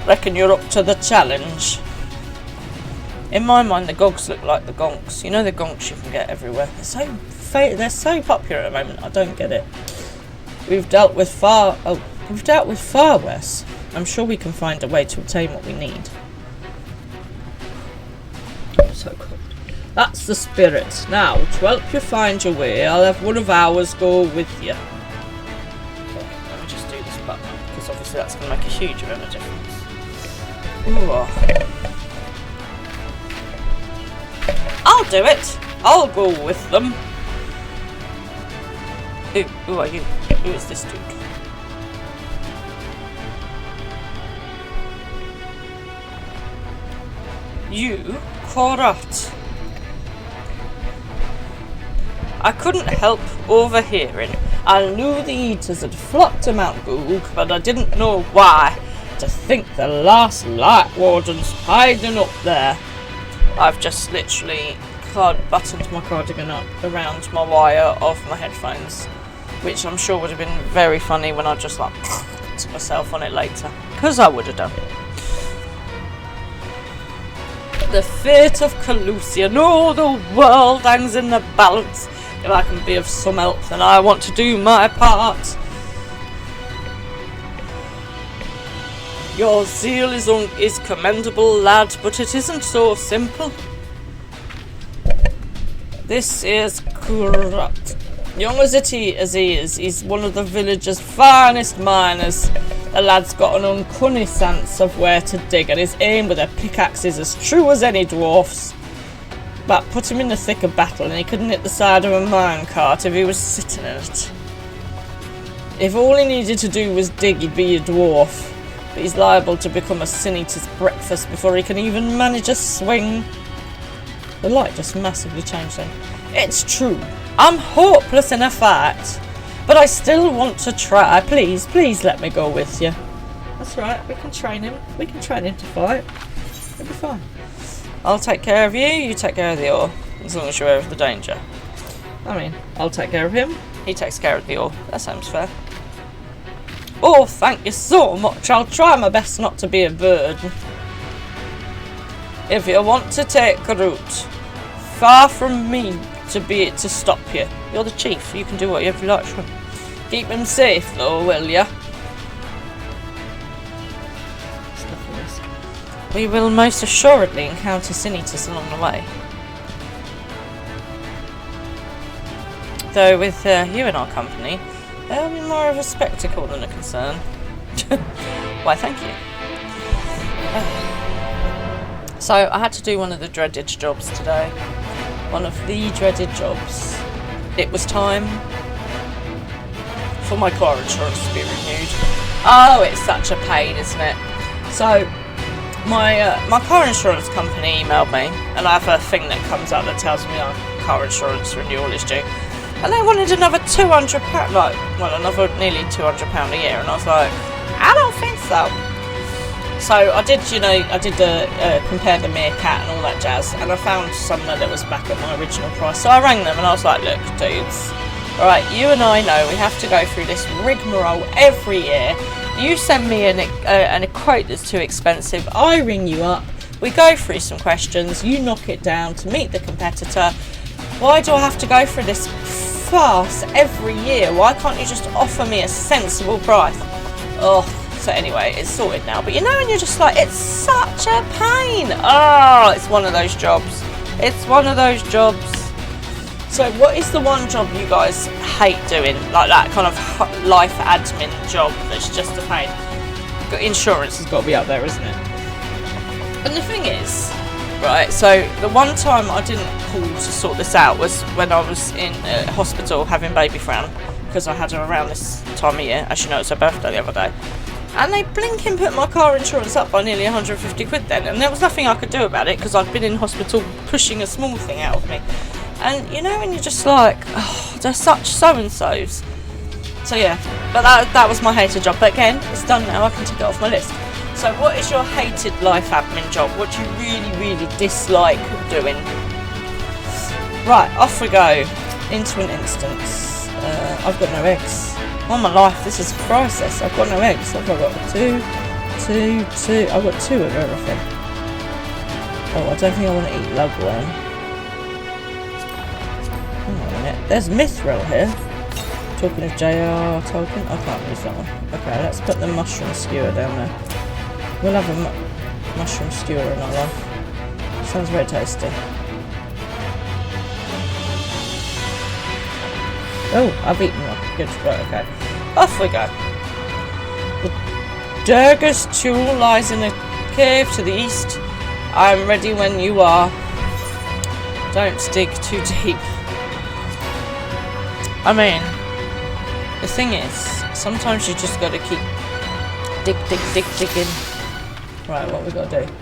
Reckon you're up to the challenge. In my mind, the Gogs look like the Gonks. You know the Gonks you can get everywhere. They're so popular at the moment. I don't get it. We've dealt with far worse. I'm sure we can find a way to obtain what we need. So cool. That's the spirit. Now, to help you find your way, I'll have one of ours go with you. Okay, let me just do this button, because obviously that's going to make a huge amount of difference. Ooh. I'll do it. I'll go with them. Who are you? Who is this dude? You, Korat. I couldn't help overhearing. I knew the eaters had flocked to Mount Goog, but I didn't know why. To think the last light warden's hiding up there. I've just literally buttoned my cardigan up around my wire of my headphones, which I'm sure would have been very funny when I just like to myself on it later, because I would have done. The fate of Calusia, no, the world hangs in the balance. If I can be of some help, then I want to do my part. Your zeal is commendable, lad, but it isn't so simple. This is corrupt. Young as he is, he's one of the village's finest miners. The lad's got an uncanny sense of where to dig, and his aim with a pickaxe is as true as any dwarf's. But put him in the thick of battle and he couldn't hit the side of a minecart if he was sitting in it. If all he needed to do was dig, he'd be a dwarf. But he's liable to become a sin eater's breakfast before he can even manage a swing. The light just massively changed then. It's true. I'm hopeless in a fight. But I still want to try. Please, please let me go with you. That's right, we can train him. We can train him to fight. It'll be fine. I'll take care of you, you take care of the ore. As long as you're aware of the danger. I mean, I'll take care of him. He takes care of the ore. That sounds fair. Oh, thank you so much. I'll try my best not to be a burden. If you want to take a route, far from me to stop you. You're the chief. You can do whatever you like. Sure. Keep him safe, though, will ya? We will most assuredly encounter sin eaters along the way. Though with you in our company, they'll be more of a spectacle than a concern. Why, thank you. So I had to do one of the dreaded jobs today. One of the dreaded jobs. It was time for my car insurance to be renewed. Oh, it's such a pain, isn't it? So my car insurance company emailed me, and I have a thing that comes up that tells me our car insurance renewal is due. And they wanted another £200, another nearly £200 a year, and I was like, I don't think so. So I did, compare the meerkat and all that jazz, and I found somewhere that was back at my original price. So I rang them and I was like, look, dudes, alright, you and I know we have to go through this rigmarole every year. You send me a quote that's too expensive, I ring you up, we go through some questions, you knock it down to meet the competitor. Why do I have to go through this farce every year? Why can't you just offer me a sensible price? Oh. So anyway, it's sorted now. But you know, when you're just like, it's such a pain. Oh, it's one of those jobs. It's one of those jobs. So what is the one job you guys hate doing? Like that kind of life admin job that's just a pain. Insurance has got to be up there, isn't it? And the thing is, right, so the one time I didn't call to sort this out was when I was in hospital having baby Fran, because I had her around this time of year. As you know, it's her birthday the other day. And they blinking put my car insurance up by nearly 150 quid then, and there was nothing I could do about it because I'd been in hospital pushing a small thing out of me. And you know when you're just like, oh, they're such so-and-sos. So yeah, but that was my hated job. But again, it's done now, I can tick it off my list. So what is your hated life admin job? What do you really, really dislike doing? Right, off we go into an instance. I've got no eggs. Oh my life, this is a crisis. I've got no eggs. I've got two. I've got two of everything. Oh, I don't think I want to eat lugworm. Hang on a minute. There's Mithril here. Talking of J.R. Tolkien. I can't use that one. Okay, let's put the mushroom skewer down there. We'll have a mushroom skewer in our life. Sounds very tasty. Oh, I've eaten one. Good, right, okay. Off we go. The Durga's Tool lies in a cave to the east. I'm ready when you are. Don't dig too deep. I mean, the thing is, sometimes you just gotta keep digging. Right, what we gotta do?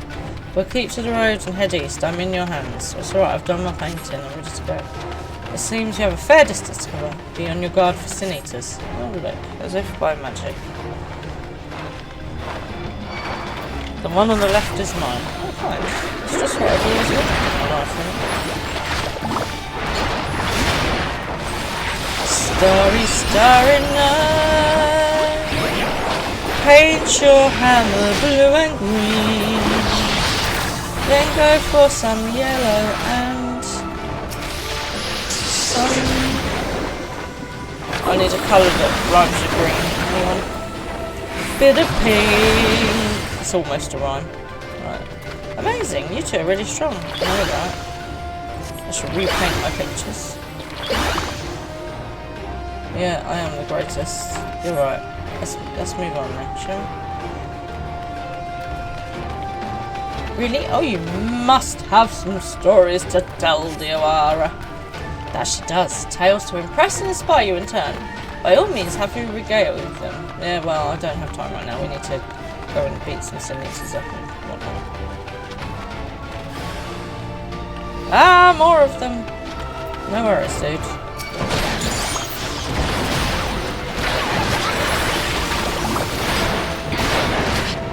We'll keep to the roads and head east. I'm in your hands. It's alright, I've done my painting. I'm ready to go. It seems you have a fair distance to cover. Be on your guard for sin eaters. Oh look, as if by magic. The one on the left is mine. Oh fine. It's just whatever is looking Starry, starry night. Paint your hammer blue and green. Then go for some yellow and I need a colour that rhymes with green. Bit of pink. It's almost a rhyme. Right. Amazing. You two are really strong. I know that. I should repaint my pictures. Yeah, I am the greatest. You're right. Let's move on then, shall we? Really? Oh, you must have some stories to tell, Diawara. That she does. Tales to impress and inspire you in turn. By all means, have you regale with them. Yeah, well, I don't have time right now. We need to go and beat some sin-eaters up and whatnot. Ah, more of them. No worries, dude.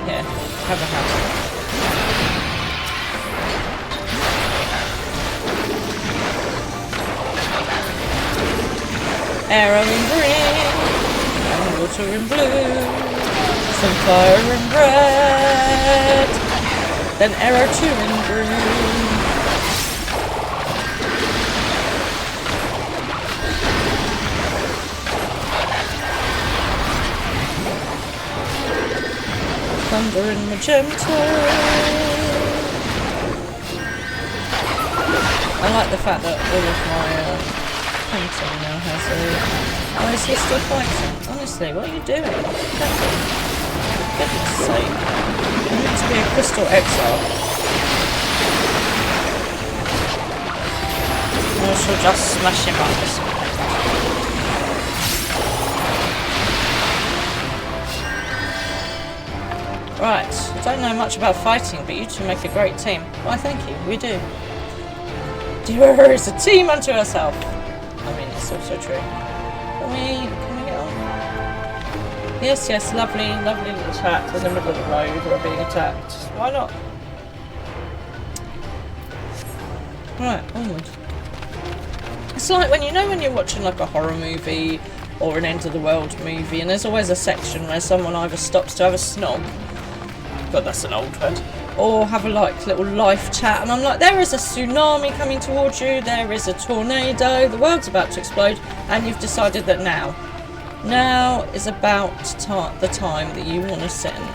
Here, have a hammer. Arrow in green, and water in blue, some fire in red, then arrow 2 in green. Thunder in magenta. I like the fact that all of my painting now has a... Oh, is he still fighting? Honestly, what are you doing? goodness sake. I need to be a crystal exile. I shall just smash him up this way. Right, I don't know much about fighting, but you two make a great team. Why, thank you, we do. Dura is a team unto herself. I mean, it's also true. Can we get on? Yes, yes, lovely little chat in the middle of the road where we're being attacked. Why not? Right, onward. It's like when you're watching like a horror movie or an end of the world movie, and there's always a section where someone either stops to have a snog. God, that's an old word. Or have a little life chat, and I'm like, there is a tsunami coming towards you, there is a tornado, the world's about to explode, and you've decided that now is about the time that you want to sit and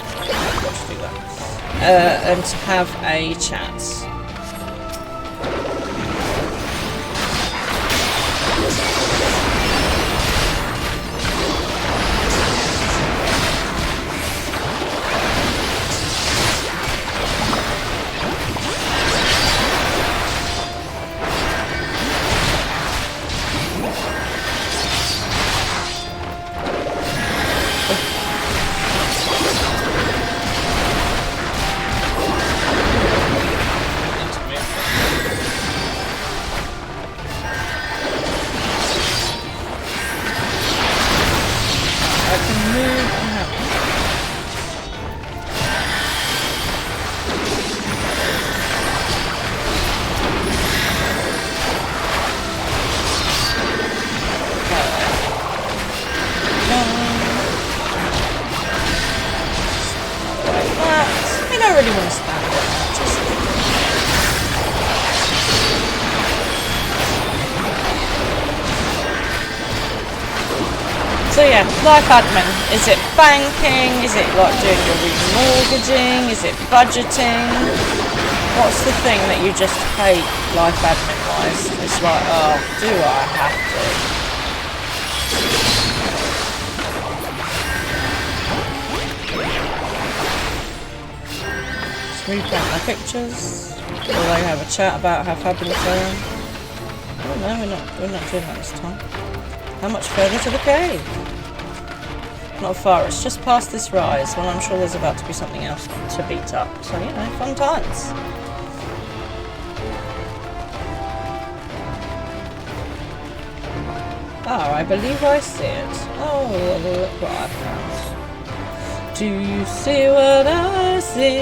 do that, and to have a chat. So yeah, life admin. Is it banking? Is it like doing your remortgaging? Is it budgeting? What's the thing that you just hate life admin wise? It's like, oh, do I have to? Just reprint my pictures. Will they have a chat about how fabulous they are? Oh no, we're not doing that this time. How much further to the cave? Not far, it's just past this rise, when I'm sure there's about to be something else to beat up. So, you know, fun times. Oh, I believe I see it. Oh, look what I found. Do you see what I see?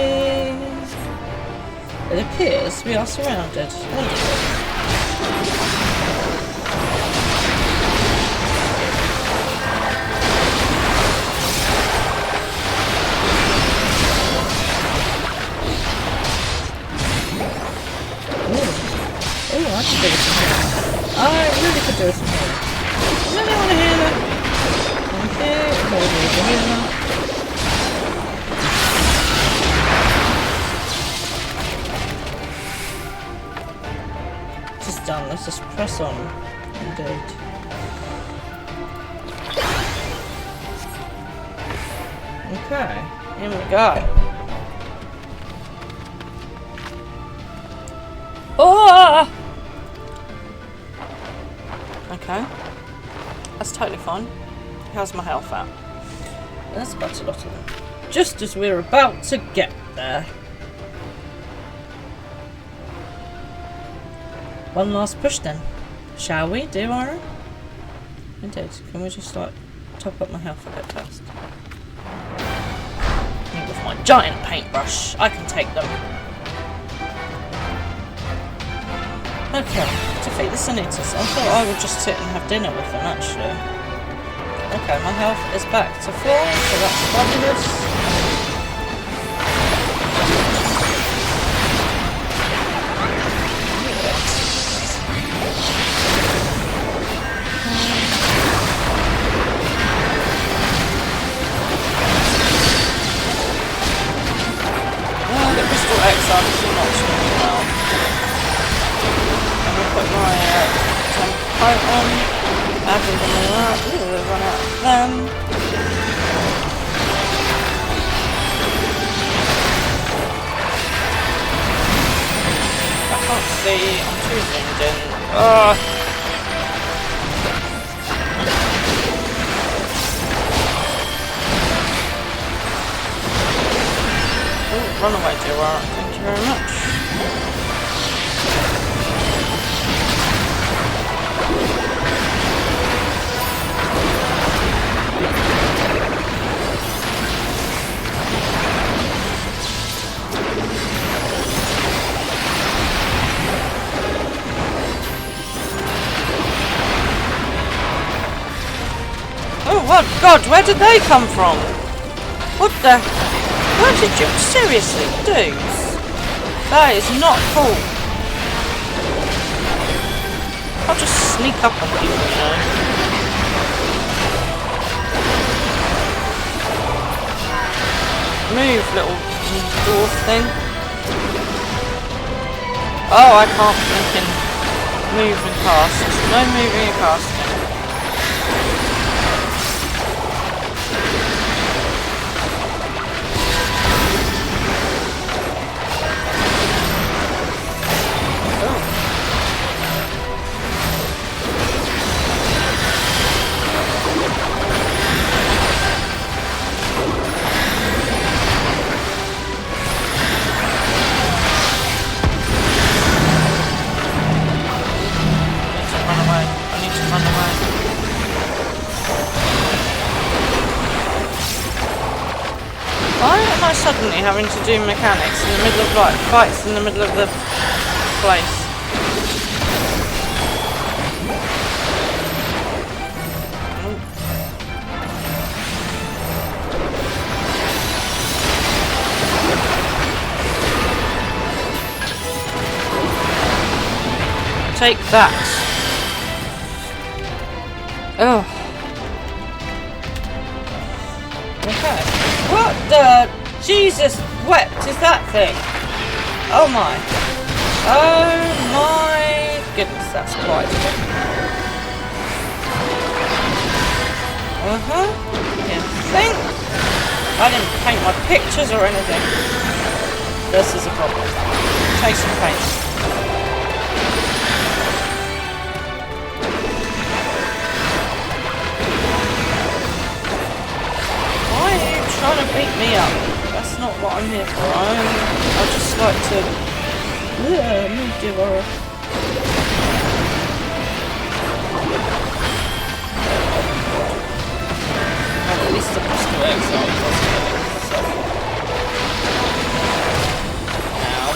It appears we are surrounded. Wonderful. I could do with some healing. I really could do with some healing. Does anyone want to hear that? Okay, just done. Let's just press on. Indeed. Okay, here we go. Oh! Okay, that's totally fine. How's my health at? That's quite a lot of them. Just as we're about to get there. One last push then. Shall we, dear Ira? Indeed. Can we just like top up my health a bit first? And with my giant paintbrush, I can take them. Okay, defeat the Sanitas. I thought I would just sit and have dinner with them, actually. Okay, my health is back to full, so that's fabulous. Oh, the Crystal Exile is not doing well. Put my coat on, adding them all out. Ooh, we've run out of them. She zoomed in. Oh. Run away, Joa. Thank you very much. Oh, what God, where did they come from? What the? What did you seriously do? That is not cool. I'll just sneak up on people, you know. Move, little dwarf thing. Oh, I can't freaking move and cast. No moving and casting. Suddenly having to do mechanics in the middle of like fights in the middle of the place. Take that. Oh. Okay. What the? Jesus wept is that thing? Oh my. Oh my goodness, that's quite a thing. Yeah, think I didn't paint my pictures or anything. This is a problem. Take some paint. Why are you trying to beat me up? That's not what I'm here for. I just like to move the aura. At least the pistol exile was so. Now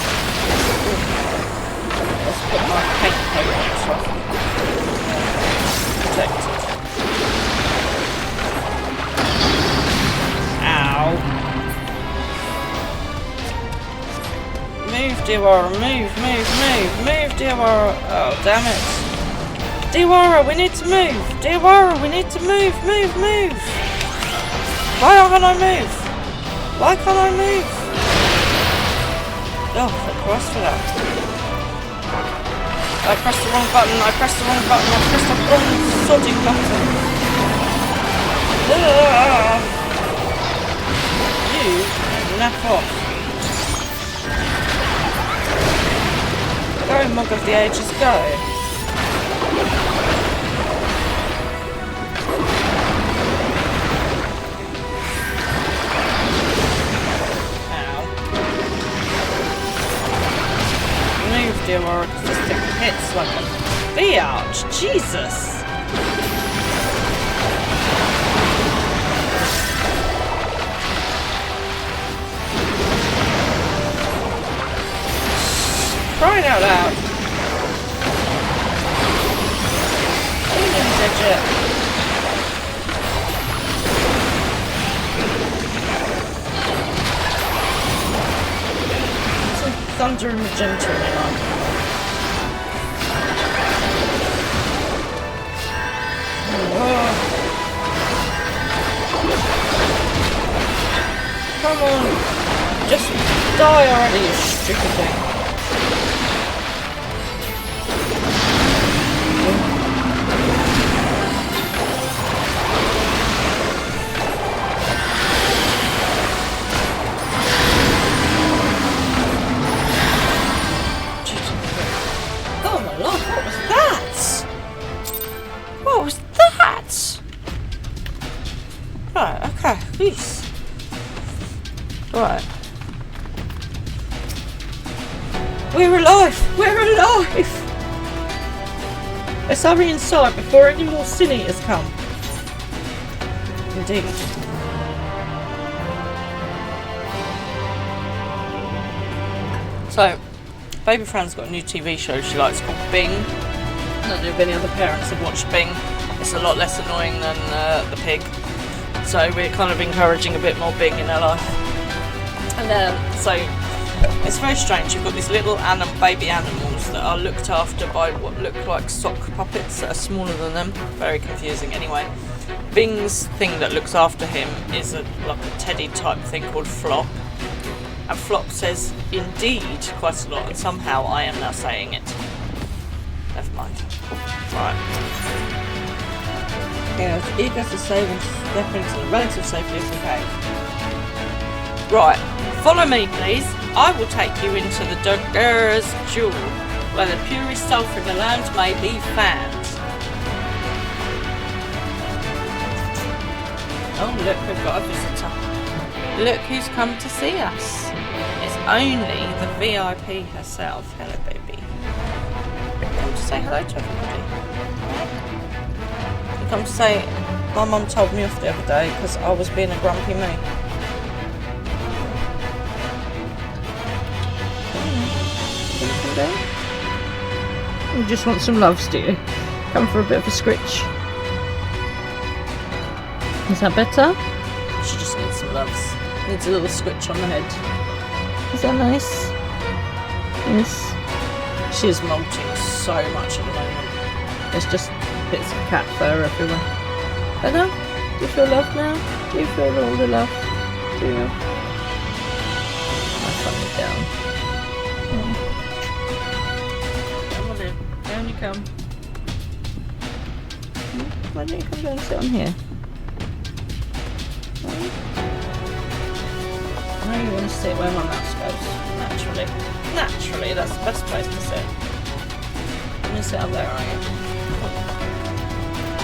let's put my paint coat on so I can protect it. Ow. Move, Diwara, move, Diwara. Oh, damn it. Diwara, we need to move. Diwara, we need to move. Why can't I move? Why can't I move? Oh, thank Christ for that. I pressed the wrong button, I pressed the wrong sodding button. You nap off. Go, Mug of the Ages, go! Ow. Move, dear Aura, because this thing hits like a biatch. Jesus! Crying out loud. Some thunder and magenta in it on. Come on. Just die already, you stupid thing. Oh my Right, okay, peace. Right. We're alive! We're alive! Let's hurry inside before any more sin eaters come. Indeed. So, Baby Fran's got a new TV show she likes called Bing. I don't know if any other parents have watched Bing. It's a lot less annoying than the pig. So we're kind of encouraging a bit more Bing in her life. And so it's very strange. You've got these little baby animals that are looked after by what look like sock puppets that are smaller than them. Very confusing anyway. Bing's thing that looks after him is like a teddy type thing called Flop. And Flop says indeed quite a lot, and somehow I am now saying it. Never mind. Right. Yeah, it's eager to save and step into the relative safety of the cave. Right, follow me please. I will take you into the Dogger's Jewel, where the purest sulphur in the land may be found. Oh look, we've got a visitor. Look who's come to see us. It's only the VIP herself. Hello baby. Come to say hello to everybody. You come to say, my mum told me off the other day because I was being a grumpy me. You just want some loves, do you? Come for a bit of a scritch. Is that better? She just needs some loves. Needs a little scritch on the head. Is that nice? Yes. She is molting so much at the moment. There's just bits of cat fur everywhere. Better? Do you feel love now? Do you feel all the love? Do you? I'll calm you down. Come on in. Down you come. Why don't you come down and sit on here? No, you want to sit where my mouse goes. Naturally. Naturally, that's the best place to sit. I'm going to sit up there, aren't you?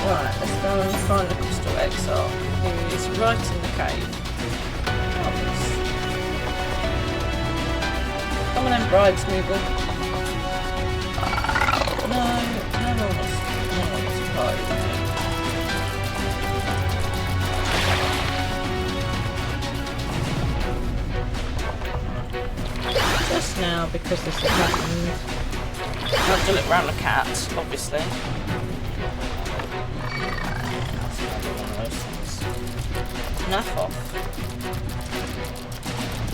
Right, let's go and find the Crystal Exile, who is right in the cave. Marvellous. Come on then, Bridesmoogle. No one wants to play with me. Just now, because this has happened. I have to look round the cat, obviously. Naff off.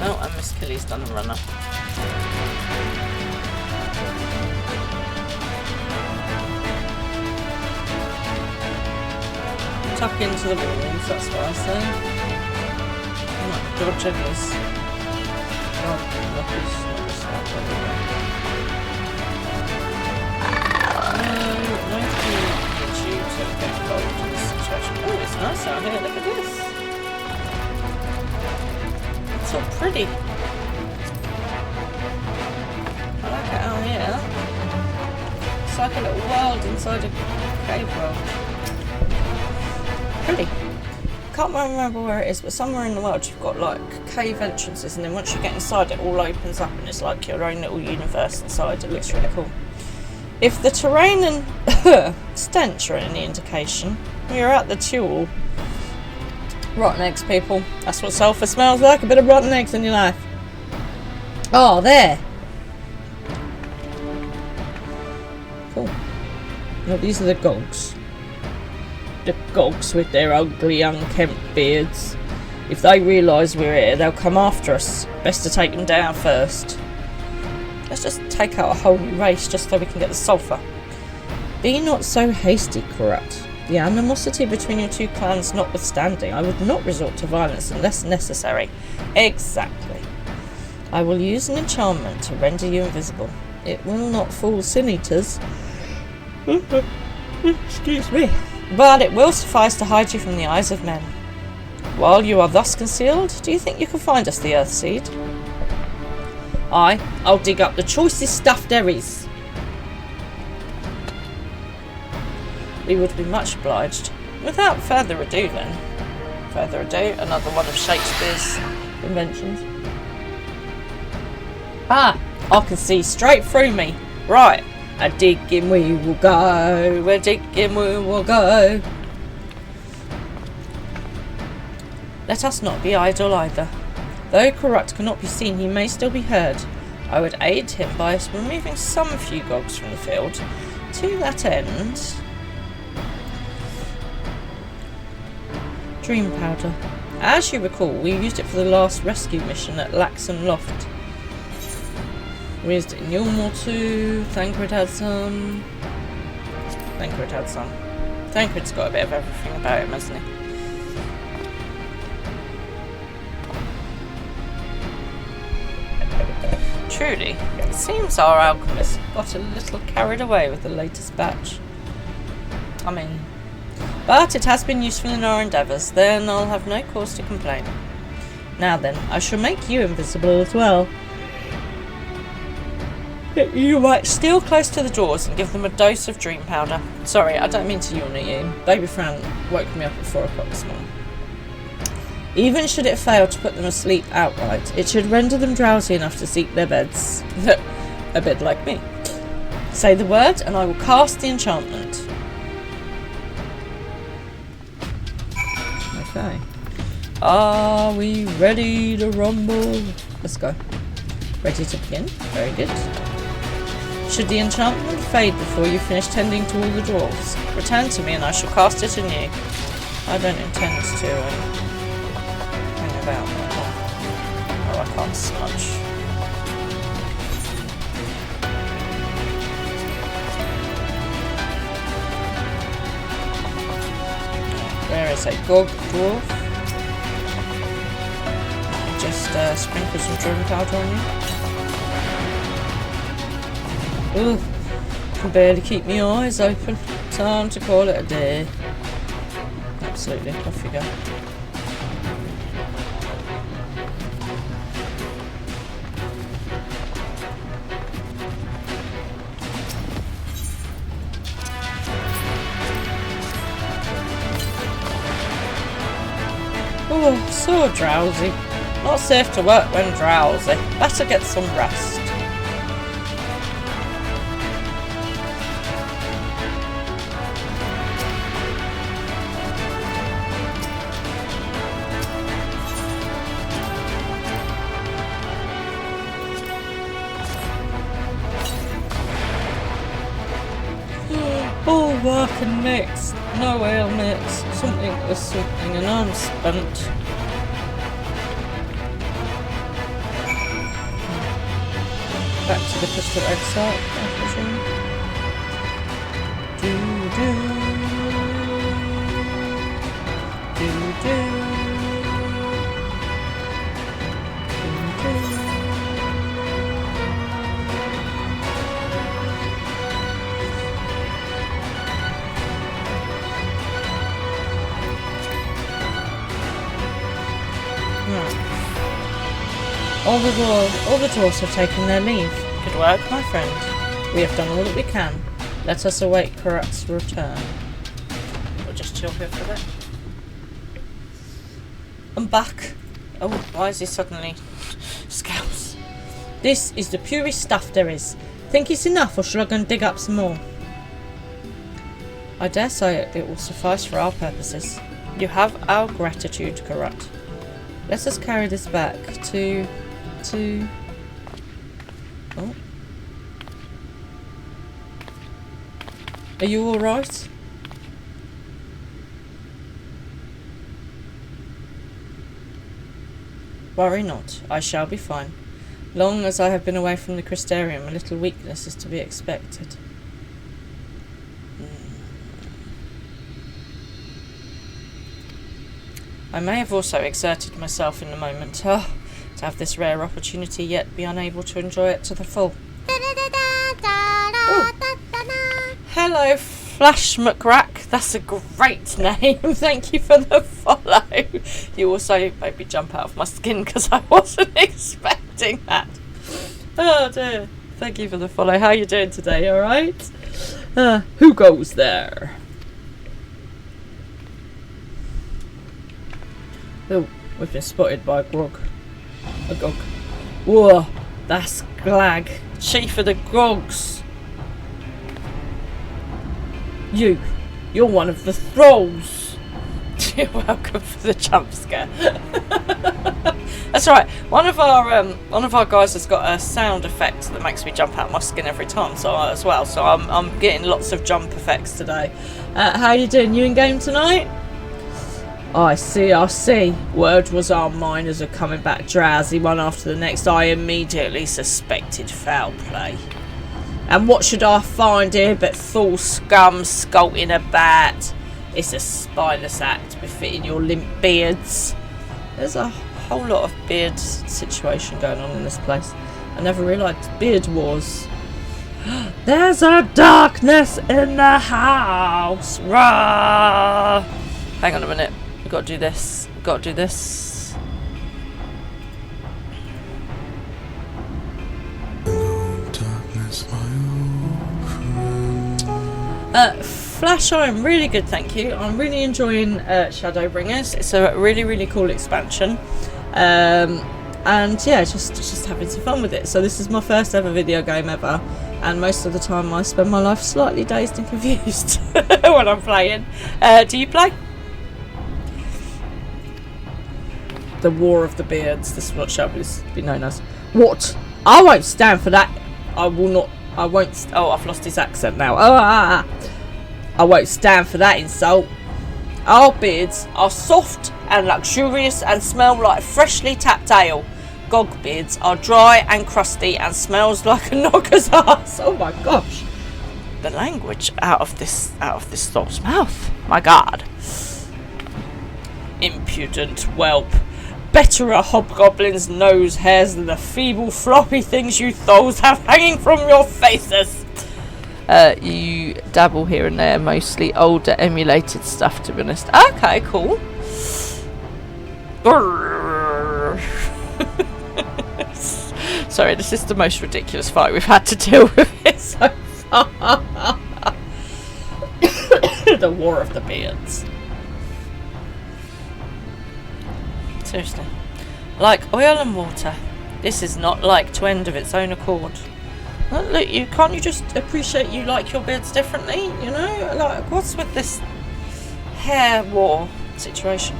Oh, and Miss Killy's done a runner. Tuck into the walls, that's what I say. Oh my god, Jenny's. God, look, he's not just like no you to get involved in this situation. Oh, it's nice out here, look at this. It's all pretty. I like it out here. It's like a little world inside a cave world. Pretty. Can't remember where it is, but somewhere in the world you've got like cave entrances, and then once you get inside it all opens up and it's like your own little universe inside. It looks really cool. If the terrain and stench are any indication, we're at the Tulle. Rotten eggs, people. That's what sulphur smells like. A bit of rotten eggs in your life. Oh, there. Cool. Now these are the gogs. The gogs with their ugly, unkempt beards. If they realise we're here, they'll come after us. Best to take them down first. Let's just take out a whole new race just so we can get the sulphur. Be not so hasty, Corrupt. The animosity between your two clans notwithstanding, I would not resort to violence unless necessary. Exactly. I will use an enchantment to render you invisible. It will not fool sin eaters. Excuse me. But it will suffice to hide you from the eyes of men. While you are thus concealed, do you think you can find us the Earthseed? Aye, I'll dig up the choicest stuff there is. We would be much obliged. Without further ado then, further ado, another one of Shakespeare's inventions. Ah, I can see straight through me. Right, a digging we will go, a digging we will go. Let us not be idle either. Though corrupt cannot be seen, he may still be heard. I would aid him by removing some few gogs from the field. To that end... Dream powder. As you recall, we used it for the last rescue mission at Laxon Loft. We used it in Yulmore too. Thancred had some. Thancred's got a bit of everything about him, hasn't he? Truly, it seems our alchemist got a little carried away with the latest batch. But it has been useful in our endeavours, then I'll have no cause to complain. Now then, I shall make you invisible as well. You might steal close to the doors and give them a dose of dream powder. Sorry, I don't mean to yawn at you. Baby Fran woke me up at 4 o'clock this morning. Even should it fail to put them asleep outright, it should render them drowsy enough to seek their beds. A bit like me. Say the word and I will cast the enchantment. Okay. Are we ready to rumble? Let's go. Ready to begin? Very good. Should the enchantment fade before you finish tending to all the dwarves, return to me and I shall cast it anew. I don't intend to hang about. Oh, I can't smudge. Where is a gog dwarf? Just sprinkle some dream powder on you. Ooh, can barely keep my eyes open. Time to call it a day. Absolutely, off you go. Oh, so drowsy. Not safe to work when drowsy. Better get some rest. All work and mix, no ale mix. Something was something and I'm spent. Back to the crystal egg salt, I presume. All the dwarves have taken their leave. Good work, my friend. We have done all that we can. Let us await Karat's return. We'll just chill here for a bit. I'm back. Oh, why is he suddenly scouts? This is the purest stuff there is. Think it's enough, or shall I go and dig up some more? I dare say it will suffice for our purposes. You have our gratitude, Karat. Let us carry this back to... Oh. Are you alright? Worry not, I shall be fine. Long as I have been away from the Crystarium, a little weakness is to be expected. I may have also exerted myself in the moment, to have this rare opportunity, yet be unable to enjoy it to the full. Ooh. Hello, Flash McRack. That's a great name. Thank you for the follow. You also made me jump out of my skin because I wasn't expecting that. Oh dear. Thank you for the follow. How are you doing today? All right? Who goes there? Oh, we've been spotted by a grog. A gog. Whoa, that's Glag. Chief of the Grogs. You're one of the thralls. You're welcome for the jump scare. That's right. One of our guys has got a sound effect that makes me jump out my skin every time. So as well. So I'm getting lots of jump effects today. How you doing? You in game tonight? I see. Word was our miners are coming back drowsy one after the next. I immediately suspected foul play. And what should I find here but full scum skulking about? It's a spineless act befitting your limp beards. There's a whole lot of beard situation going on in this place. I never realised beard wars. There's a darkness in the house. Rah! Hang on a minute. We've got to do this. Flash, I'm really good, thank you. I'm really enjoying Shadowbringers. It's a really, really cool expansion. And yeah, just having some fun with it. So this is my first ever video game ever. And most of the time I spend my life slightly dazed and confused when I'm playing. Do you play? The War of the Beards. This is what shall be known as. What? I won't stand for that. I will not. I won't. Oh, I've lost his accent now. I won't stand for that insult. Our beards are soft and luxurious and smell like freshly tapped ale. Gog beards are dry and crusty and smells like a knocker's ass. Oh my gosh. The language out of this though's mouth. My God. Impudent whelp. Better a hobgoblin's nose hairs than the feeble floppy things you thralls have hanging from your faces. You dabble here and there, mostly older emulated stuff, to be honest. Okay, cool. Sorry, this is the most ridiculous fight we've had to deal with it so far. The War of the Beards. Seriously. Like oil and water. This is not like to end of its own accord. Well, look, can't you just appreciate you like your beards differently? You know? Like, what's with this hair war situation?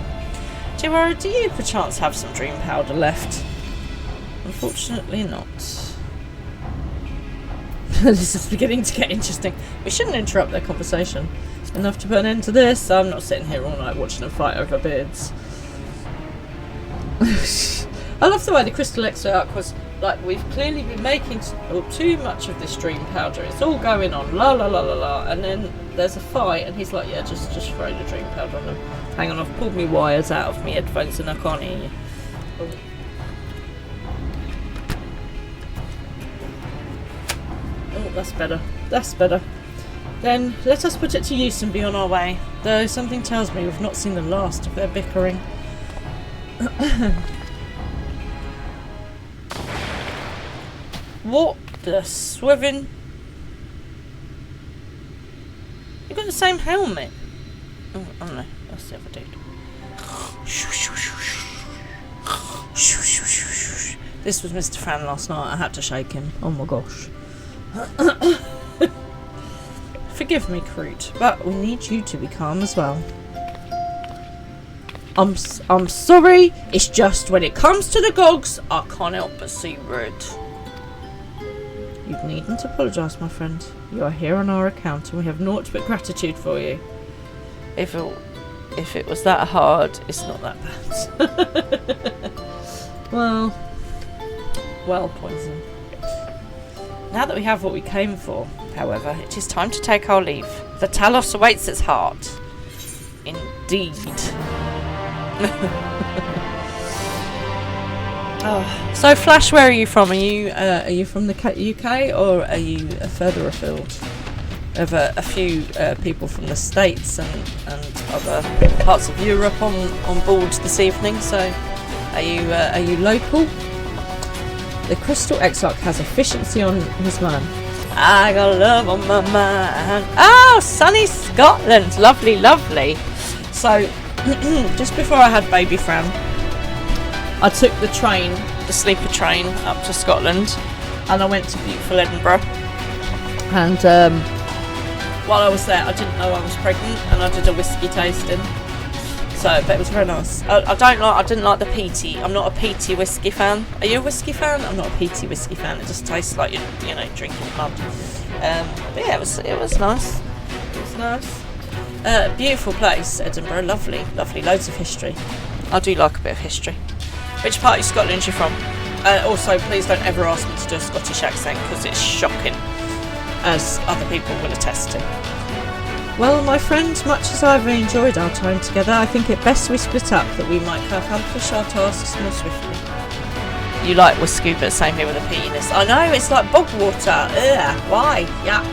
Tiwara, do you perchance have some dream powder left? Unfortunately not. This is beginning to get interesting. We shouldn't interrupt their conversation. Enough to put an end to this. I'm not sitting here all night watching them fight over beards. I love the way the Crystal X-ray arc was like, we've clearly been making too much of this dream powder. It's all going on, la la la la la, and then there's a fight, and he's like, yeah, just throw the dream powder on them. Hang on, I've pulled my wires out of my headphones and I can't hear you. Oh, that's better. That's better. Then let us put it to use and be on our way. Though something tells me we've not seen the last of their bickering. What the swiving? You've got the same helmet. Oh no, that's the other dude. This was Mr. Fan last night. I had to shake him. Oh my gosh. Forgive me, Crute, but we need you to be calm as well. I'm sorry. It's just when it comes to the Gogs, I can't help but see red. You needn't apologise, my friend. You are here on our account, and we have naught but gratitude for you. If it was that hard, it's not that bad. Well, Poison. Now that we have what we came for, however, it is time to take our leave. The Talos awaits its heart. Indeed. Oh. So, Flash, where are you from? Are you from the UK, or are you further afield? We have a few people from the States and other parts of Europe on board this evening. So, are you local? The Crystal Exarch has efficiency on his mind. I got love on my mind. Oh, sunny Scotland, lovely, lovely. So, just before I had baby Fran, I took the train, the sleeper train, up to Scotland, and I went to beautiful Edinburgh. And while I was there, I didn't know I was pregnant, and I did a whiskey tasting. So, but it was very nice. I didn't like the peaty. I'm not a peaty whiskey fan. Are you a whiskey fan? I'm not a peaty whiskey fan. It just tastes like you know, drinking mud. But yeah, it was nice. It was nice. Beautiful place, Edinburgh. Lovely, lovely. Loads of history. I do like a bit of history. Which part of Scotland are you from? Also, please don't ever ask me to do a Scottish accent because it's shocking, as other people will attest to. Well, my friend, much as I've enjoyed our time together, I think it best we split up, that we might accomplish our tasks more swiftly. You like whiskey, but same here with a peatiness. I know, it's like bog water. Ugh, why? Yeah.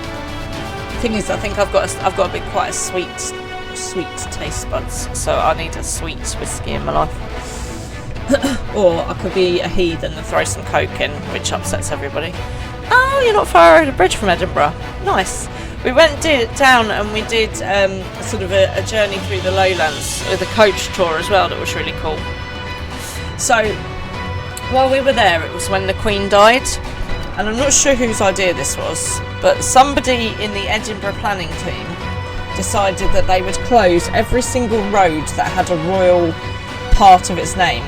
Thing is, I think I've got a bit quite a sweet taste buds, so I need a sweet whiskey in my life. Or I could be a heathen and throw some coke in, which upsets everybody. Oh, you're not far over the bridge from Edinburgh. Nice. We went down and we did sort of a journey through the lowlands with a coach tour as well. That was really cool. So while we were there, it was when the Queen died, and I'm not sure whose idea this was, but somebody in the Edinburgh planning team decided that they would close every single road that had a royal part of its name.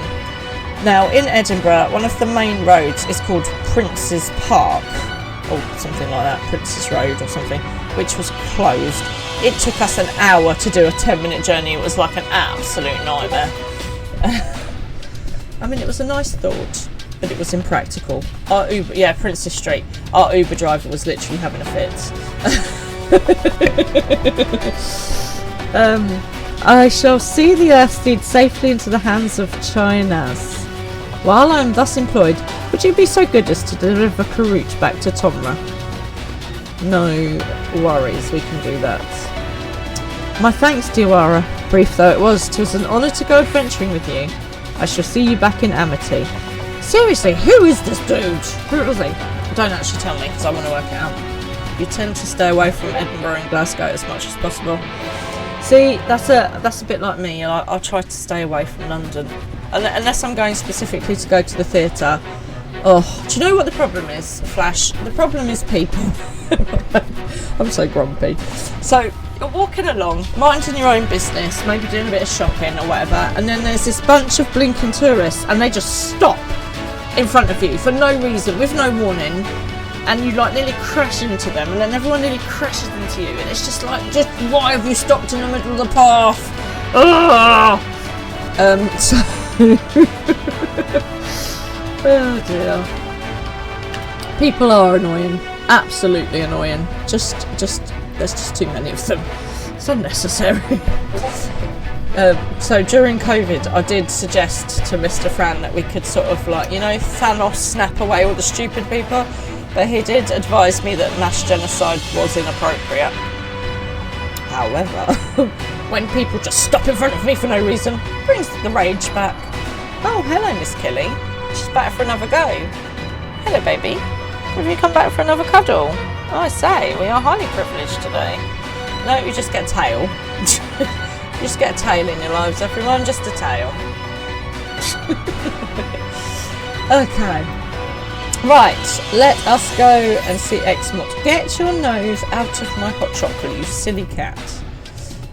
Now, in Edinburgh, one of the main roads is called Prince's Park, or something like that, Prince's Road or something, which was closed. It took us an hour to do a 10-minute journey. It was like an absolute nightmare. I mean, it was a nice thought, but it was impractical. Our Uber, yeah, Prince's Street. Our Uber driver was literally having a fit. I shall see the Earth steed safely into the hands of Chinas. While I am thus employed, would you be so good as to deliver Karut back to Tomra? No worries, we can do that. My thanks, Diwara. Brief though it was an honour to go adventuring with you. I shall see you back in Amity. Seriously, who is this dude? Who is he? Don't actually tell me, because I want to work it out. You tend to stay away from Edinburgh and Glasgow as much as possible. See, that's a bit like me. I try to stay away from London. Unless I'm going specifically to go to the theatre. Oh, do you know what the problem is, Flash? The problem is people. I'm so grumpy. So, you're walking along, minding your own business, maybe doing a bit of shopping or whatever, and then there's this bunch of blinking tourists, and they just stop in front of you for no reason, with no warning, and you like nearly crash into them, and then everyone nearly crashes into you, and it's just like, why have you stopped in the middle of the path? So oh dear. People are annoying. Absolutely annoying. Just there's just too many of them. It's unnecessary. So during COVID, I did suggest to Mr. Fran that we could sort of like, you know, Thanos snap away all the stupid people, but he did advise me that mass genocide was inappropriate. However, when people just stop in front of me for no reason, brings the rage back. Oh, hello, Miss Killy. She's back for another go. Hello, baby. Have you come back for another cuddle? Oh, I say, we are highly privileged today. No, you just get a tail. You just get a tail in your lives, everyone. Just a tail. Okay. Right, let us go and see Xmot. Get your nose out of my hot chocolate, you silly cat.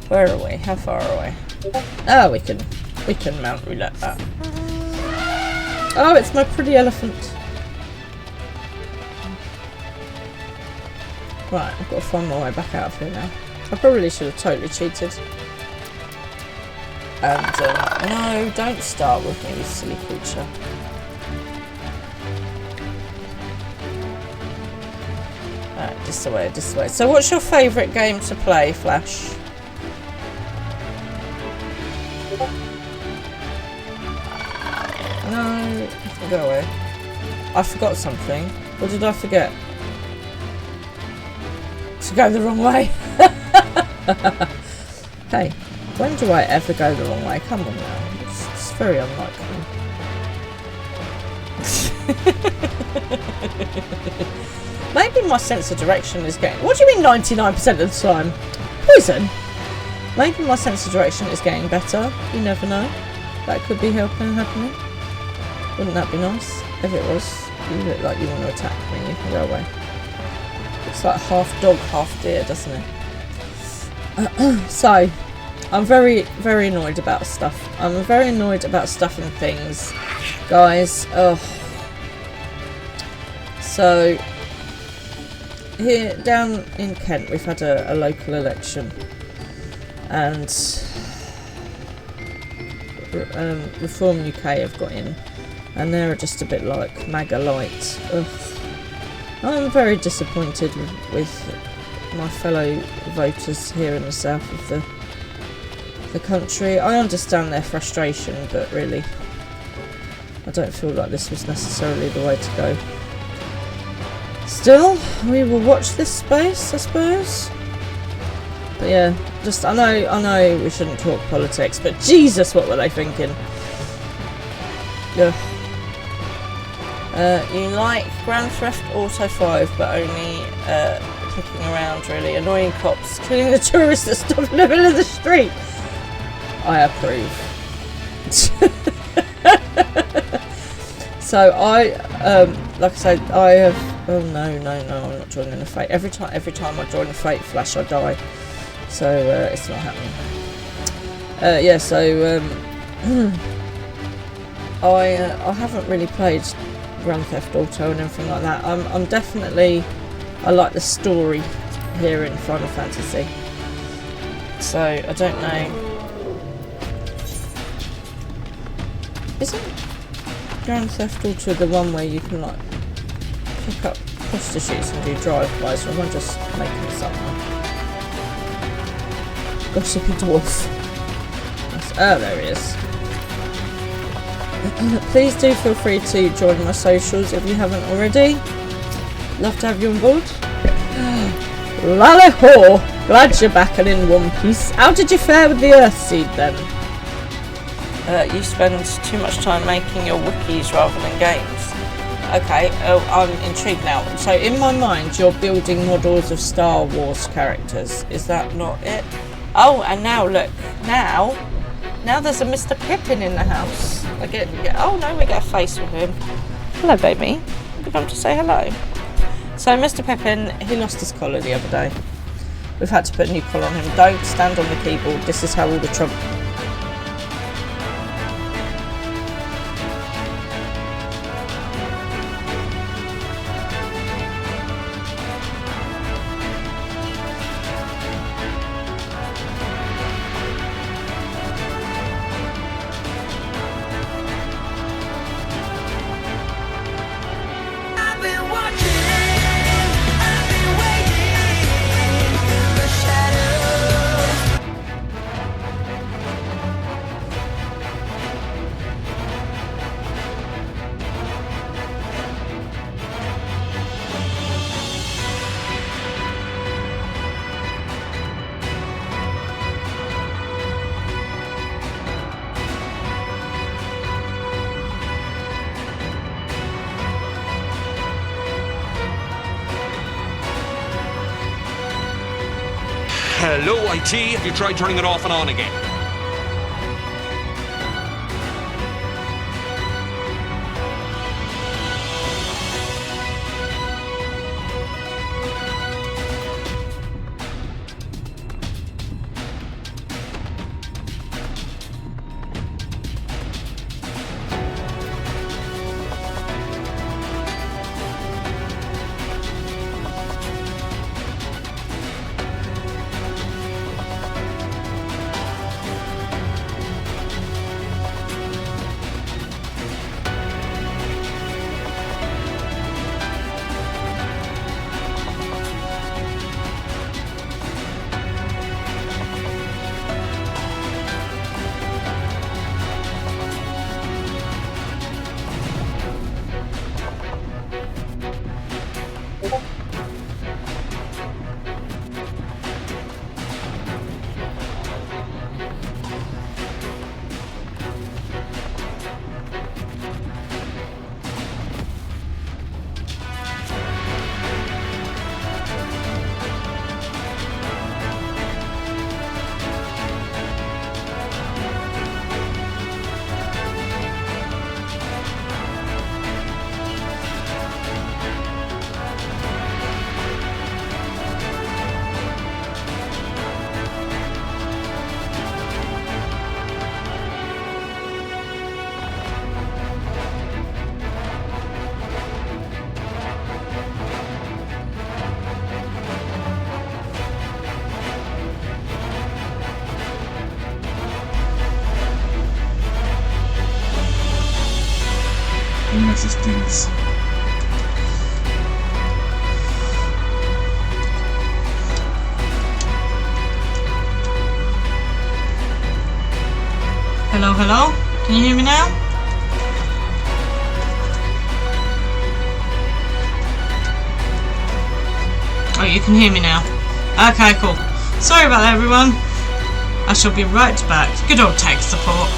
Where are we? How far are we? Oh, we can mount roulette that. Oh, it's my pretty elephant. Right, I've got to find my way back out of here now. I probably should have totally cheated. And, no, don't start with me, you silly creature. Right, this way, this way. So what's your favourite game to play, Flash? No, go away. I forgot something. What did I forget? To go the wrong way. Hey, when do I ever go the wrong way? Come on now. It's very unlikely. Maybe my sense of direction is getting... What do you mean 99% of the time? Poison? Maybe my sense of direction is getting better. You never know. That could be happening. Wouldn't that be nice? If it was, you look like you want to attack me. You can go away. It's like half dog, half deer, doesn't it? So, I'm very, very annoyed about stuff. I'm very annoyed about stuff and things, guys. Oh. So, here down in Kent, we've had a local election, and Reform UK have got in, and they're just a bit like MAGA light. Ugh. I'm very disappointed with my fellow voters here in the south of the country. I understand their frustration, but really, I don't feel like this was necessarily the way to go. Still, we will watch this space, I suppose. But yeah, just I know we shouldn't talk politics, but Jesus, what were they thinking? Ugh. You like Grand Theft Auto 5, but only clicking around, really. Annoying cops killing the tourists that stop in the middle of the street. I approve. So like I said, I have. Oh no, I'm not joining the fate. Every time I join the fate flash, I die. So it's not happening. Yeah. So I haven't really played Grand Theft Auto and everything like that. I'm definitely. I like the story here in Final Fantasy. So I don't know. Isn't Grand Theft Auto the one where you can like pick up prostitutes and do drive-bys, or am I just making something? Gossipy dwarf. Oh, there he is. Please do feel free to join my socials if you haven't already. Love to have you on board. Lally ho! Glad you're back and in one piece. How did you fare with the Earthseed then? You spend too much time making your wikis rather than games. Okay, I'm intrigued now. So in my mind, you're building models of Star Wars characters. Is that not it? Oh, and now look. Now there's a Mr. Pippin in the house. Oh no, we get a face with him. Hello, baby. We've come to say hello. So Mr. Pippin, he lost his collar the other day. We've had to put a new collar on him. Don't stand on the keyboard. This is how all the trouble... Hello, IT. Have you tried turning it off and on again? let's just do this. Hello, hello? Can you hear me now? Oh, you can hear me now. Okay, cool. Sorry about that, everyone. I shall be right back. Good old tech support.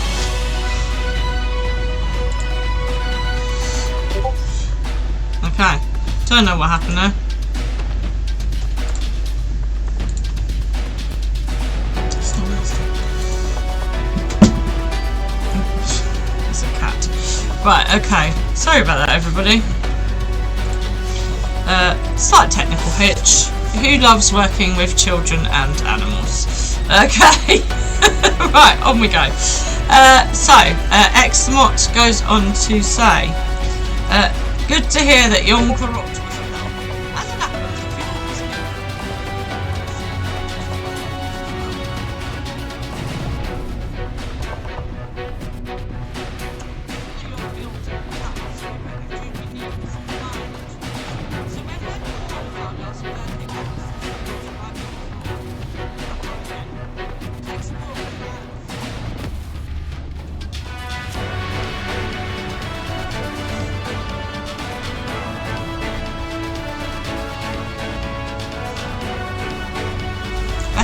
Okay. Don't know what happened there. It's a cat. Right, okay. Sorry about that, everybody. Slight technical hitch. Who loves working with children and animals? Okay. Right, on we go. Xmot goes on to say, good to hear that young corrupt was allowed. As an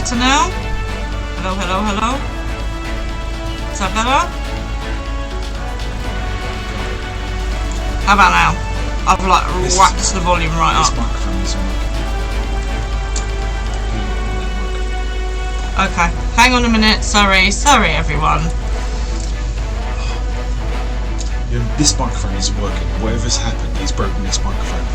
better now? Hello, hello, hello? Is that better? How about now? I've like whacked the volume right up. Okay, hang on a minute. Sorry everyone. Yeah, this microphone isn't working. Whatever's happened, he's broken this microphone.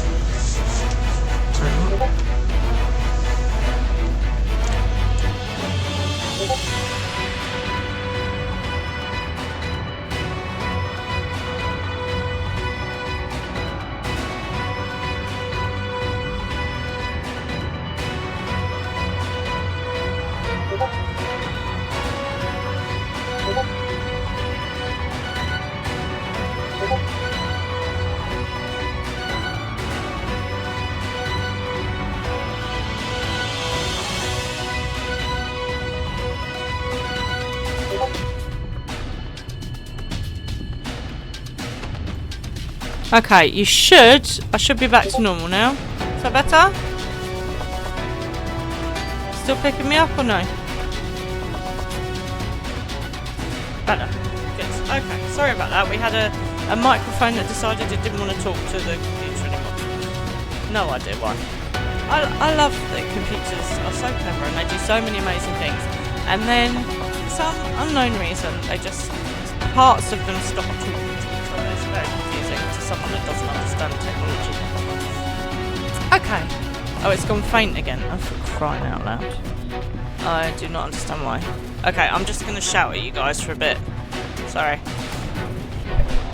Okay, I should be back to normal now. Is that better? Still picking me up or no? Better. Good. Okay, sorry about that. We had a microphone that decided it didn't want to talk to the computer anymore. No idea why. I love that computers are so clever and they do so many amazing things. And then, for some unknown reason, parts of them stop talking to each other. It's very confusing to someone that doesn't understand technology. Okay. Oh, it's gone faint again. Oh, for crying out loud. I do not understand why. Okay, I'm just going to shout at you guys for a bit. Sorry.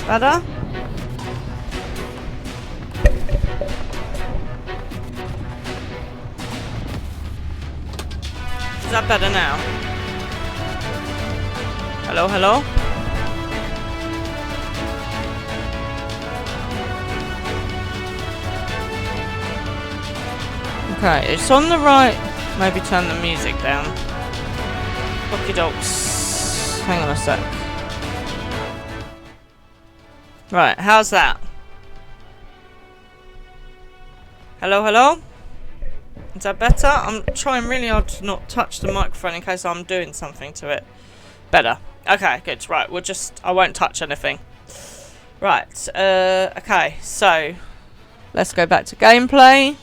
Better? Is that better now? Hello, hello? Okay, it's on the right. Maybe turn the music down. Okie dokes. Hang on a sec. Right, how's that? Hello, hello? Is that better? I'm trying really hard to not touch the microphone in case I'm doing something to it. Better. Okay, good. Right, I won't touch anything. Right, okay, so let's go back to gameplay.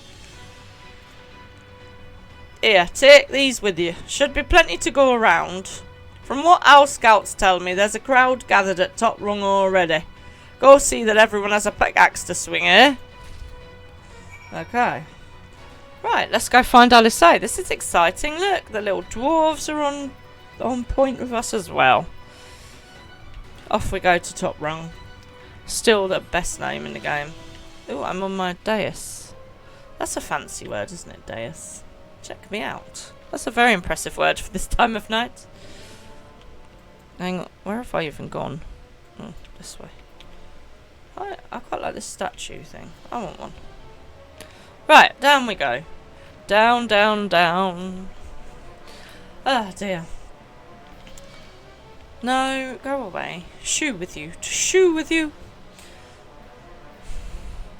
Here, take these with you. Should be plenty to go around. From what our scouts tell me, there's a crowd gathered at top rung already. Go see that everyone has a pickaxe to swing, eh? Okay. Right, let's go find Alice. This is exciting. Look, the little dwarves are on point with us as well. Off we go to top rung. Still the best name in the game. Ooh, I'm on my dais. That's a fancy word, isn't it, dais? Check me out. That's a very impressive word for this time of night. Hang on, where have I even gone? Oh, this way. I quite like this statue thing. I want one. Right, down we go. Down, down, down. Oh dear. No, go away. Shoe with you. To shoe with you.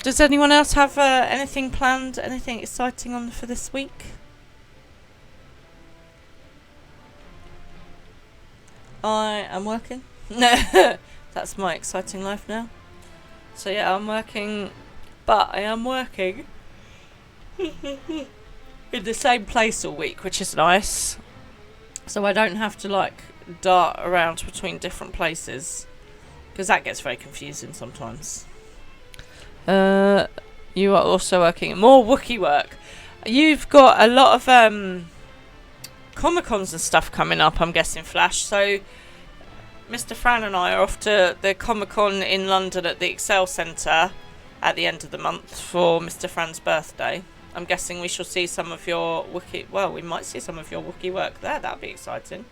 Does anyone else have anything planned? Anything exciting on for this week? I am working. That's my exciting life now. So yeah, I'm working, but I am working in the same place all week, which is nice. So I don't have to like dart around between different places, because that gets very confusing sometimes. You are also working more Wookiee work. You've got a lot of Comic-Cons and stuff coming up, I'm guessing, Flash. So Mr. Fran and I are off to the Comic-Con in London at the Excel Centre at the end of the month for Mr. Fran's birthday. I'm guessing we shall see some of your Wookiee... Well, we might see some of your Wookiee work there. That'd be exciting.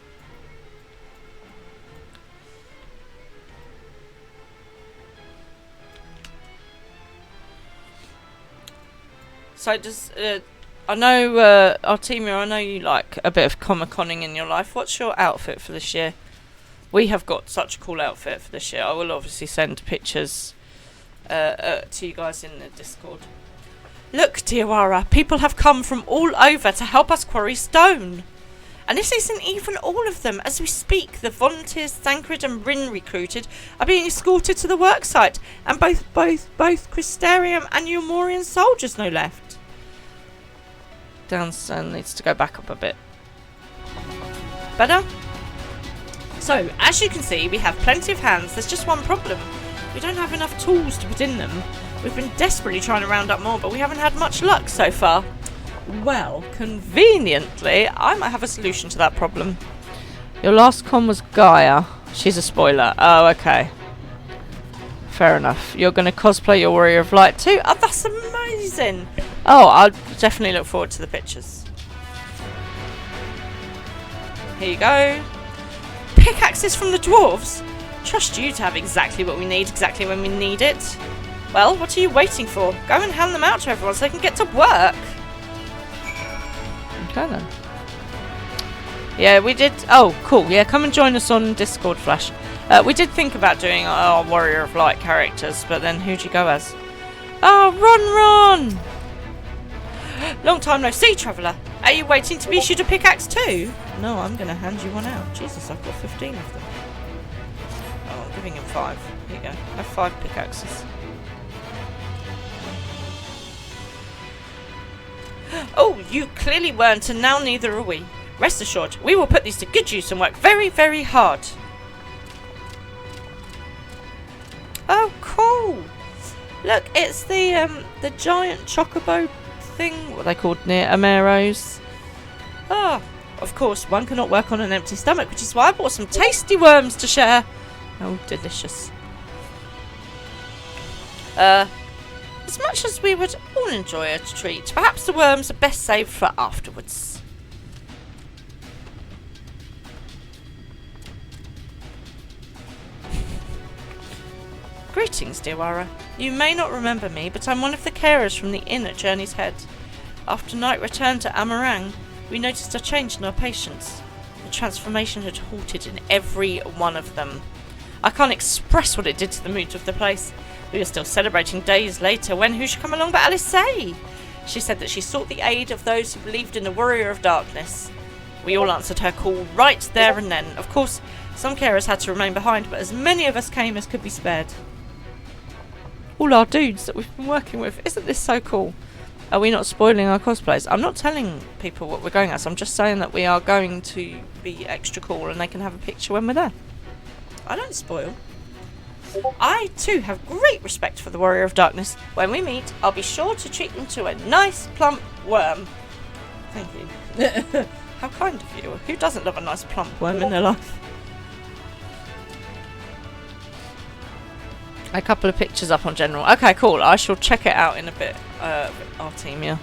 So just... I know, Artemia, I know you like a bit of Comic-Conning in your life. What's your outfit for this year? We have got such a cool outfit for this year. I will obviously send pictures to you guys in the Discord. Look, Diawara, people have come from all over to help us quarry stone. And this isn't even all of them. As we speak, the volunteers Thancred and Rin recruited are being escorted to the worksite. And both Crystarium and Eumorian soldiers, no left. Downstairs needs to go back up a bit. Better? So, as you can see, we have plenty of hands. There's just one problem. We don't have enough tools to put in them. We've been desperately trying to round up more, but we haven't had much luck so far. Well, conveniently, I might have a solution to that problem. Your last con was Gaia. She's a spoiler. Oh, okay. Fair enough. You're going to cosplay your Warrior of Light too? Oh, that's amazing. Oh, I'll definitely look forward to the pictures. Here you go. Pickaxes from the dwarves. Trust you to have exactly what we need, exactly when we need it. Well, what are you waiting for? Go and hand them out to everyone so they can get to work. Okay then. Yeah, we did... Oh, cool. Yeah, come and join us on Discord, Flash. We did think about doing our Warrior of Light characters, but then who'd you go as? Oh, Ron! Long time no see, Traveller. Are you waiting to be issued a pickaxe too? No, I'm going to hand you one out. Jesus, I've got 15 of them. Oh, I'm giving him 5. Here you go. I have 5 pickaxes. Oh, you clearly weren't, and now neither are we. Rest assured, we will put these to good use and work very, very hard. Oh, cool! Look, it's the giant chocobo thing, what they called near Ameros. Ah, of course, one cannot work on an empty stomach, which is why I bought some tasty worms to share. Oh, delicious. As much as we would all enjoy a treat, perhaps the worms are best saved for afterwards. Greetings, Diawara. You may not remember me, but I'm one of the carers from the inn at Journey's Head. After night return to Amarang, we noticed a change in our patients. The transformation had halted in every one of them. I can't express what it did to the mood of the place. We were still celebrating days later when who should come along but Alice Say? She said that she sought the aid of those who believed in the Warrior of Darkness. We all answered her call right there and then. Of course, some carers had to remain behind, but as many of us came as could be spared. All our dudes that we've been working with. Isn't this so cool? Are we not spoiling our cosplays? I'm not telling people what we're going as. I'm just saying that we are going to be extra cool and they can have a picture when we're there. I don't spoil. I too have great respect for the Warrior of Darkness. When we meet, I'll be sure to treat them to a nice plump worm. Thank you. How kind of you. Who doesn't love a nice plump worm in their life? A couple of pictures up on general. Okay, cool. I shall check it out in a bit, Artemia.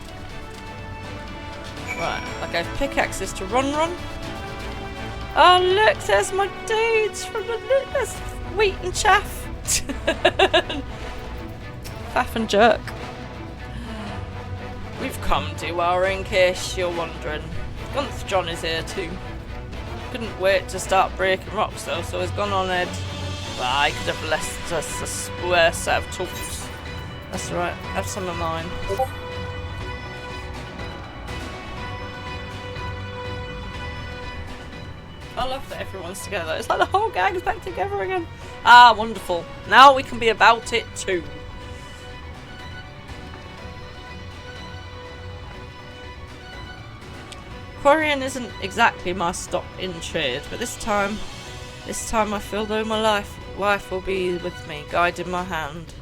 Right, I gave pickaxes to Ron. Oh, look, there's my dudes from the wheat and chaff. Faff and Jerk. We've come to our in case you're wondering. Gunth John is here too. Couldn't wait to start breaking rocks though, so he's gone on ahead. But I could have left us a square set of tools. That's right, have some of mine. I love that everyone's together. It's like the whole gang's back together again. Ah, wonderful. Now we can be about it too. Quarrying isn't exactly my stock in trade, but this time I feel though my wife will be with me, guiding my hand.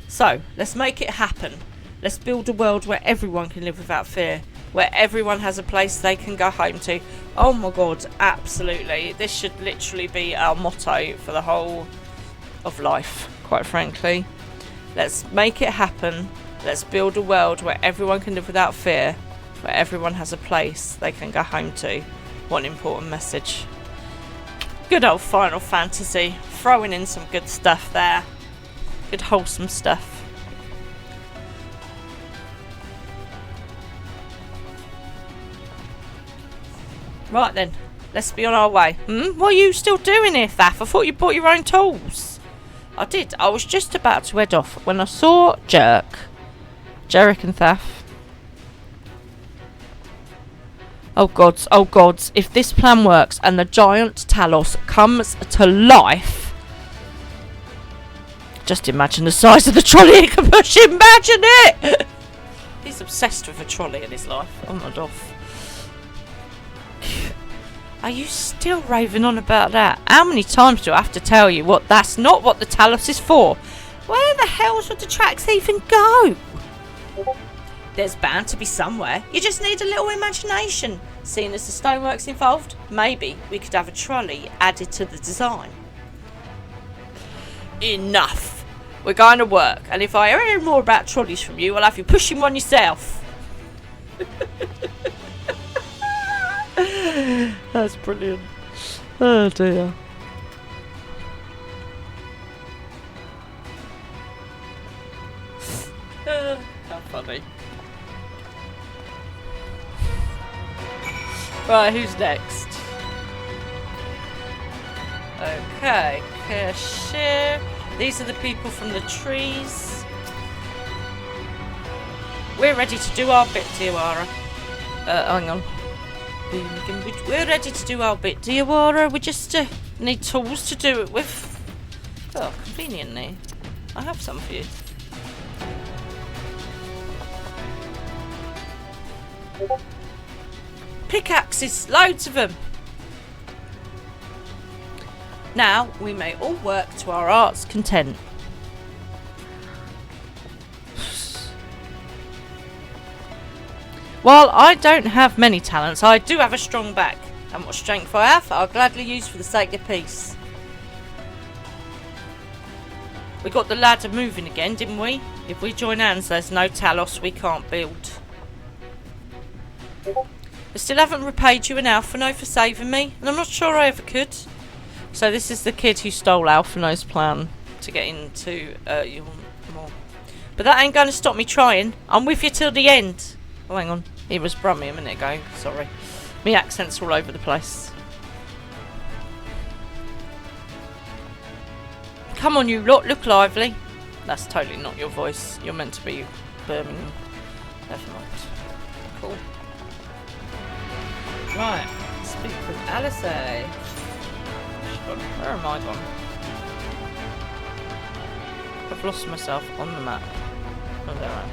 So, let's make it happen. Let's build a world where everyone can live without fear, where everyone has a place they can go home to. Oh my god, absolutely. This should literally be our motto for the whole of life, quite frankly. Let's make it happen. Let's build a world where everyone can live without fear, where everyone has a place they can go home to. What an important message. Good old Final Fantasy, throwing in some good stuff there. Good wholesome stuff. Right then, let's be on our way. What are you still doing here, Thaff? I thought you brought your own tools. I did. I was just about to head off when I saw Jerk and Thaff. Oh gods, if this plan works and the giant Talos comes to life. Just imagine the size of the trolley it can push, imagine it! He's obsessed with a trolley in his life. Oh my doff. Are you still raving on about that? How many times do I have to tell you what that's not what the Talos is for? Where the hell would the tracks even go? There's bound to be somewhere. You just need a little imagination. Seeing as the stonework's involved, maybe we could have a trolley added to the design. Enough. We're going to work, and if I hear more about trolleys from you, I'll have you pushing one yourself. That's brilliant. Oh dear. How funny. Right, who's next? Okay, cashier. These are the people from the trees. We're ready to do our bit, Tiawara. Hang on. We're ready to do our bit, Tiawara. We just need tools to do it with. Oh, conveniently. I have some for you. Pickaxes, loads of them. Now we may all work to our heart's content. While I don't have many talents, I do have a strong back, and what strength I have, I'll gladly use for the sake of peace. We got the ladder moving again, didn't we? If we join hands, there's no Talos we can't build. I still haven't repaid you and Alphino for saving me, and I'm not sure I ever could. So this is the kid who stole Alphino's plan to get into your more. But that ain't going to stop me trying. I'm with you till the end. Oh, hang on. It was Brummy a minute ago. Sorry. My accent's all over the place. Come on, you lot. Look lively. That's totally not your voice. You're meant to be Birmingham. Never mind. Cool. Right. Speak with Alice. Where am I gone? I've lost myself on the map. Oh, there I am.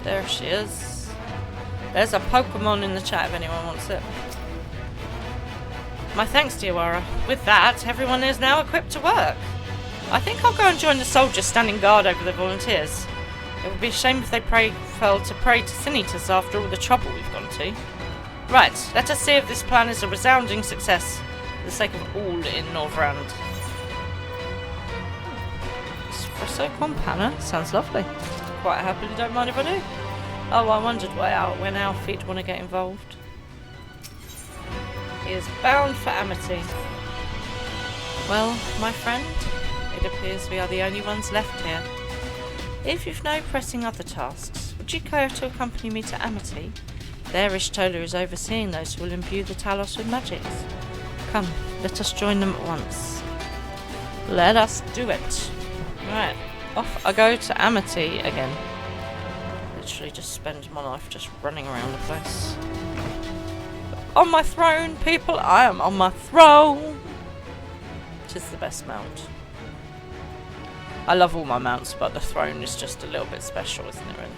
There she is. There's a Pokemon in the chat if anyone wants it. My thanks, Tiawara. With that, everyone is now equipped to work. I think I'll go and join the soldiers standing guard over the volunteers. It would be a shame if they fell to prey to Sinitas after all the trouble we've gone to. Right, let us see if this plan is a resounding success for the sake of all in Northrend. Espresso con panna sounds lovely. Quite happily, don't mind if I do. Oh, I wondered when Alfie'd want to get involved. He is bound for Amity. Well, my friend, it appears we are the only ones left here. If you've no pressing other tasks, would you care to accompany me to Amity? There Ishtola is overseeing those who will imbue the Talos with magics. Come, let us join them at once. Let us do it. Right, off I go to Amity again. Literally just spend my life just running around the place. On my throne, people, I am on my throne. It is the best mount. I love all my mounts, but the throne is just a little bit special, isn't it, really?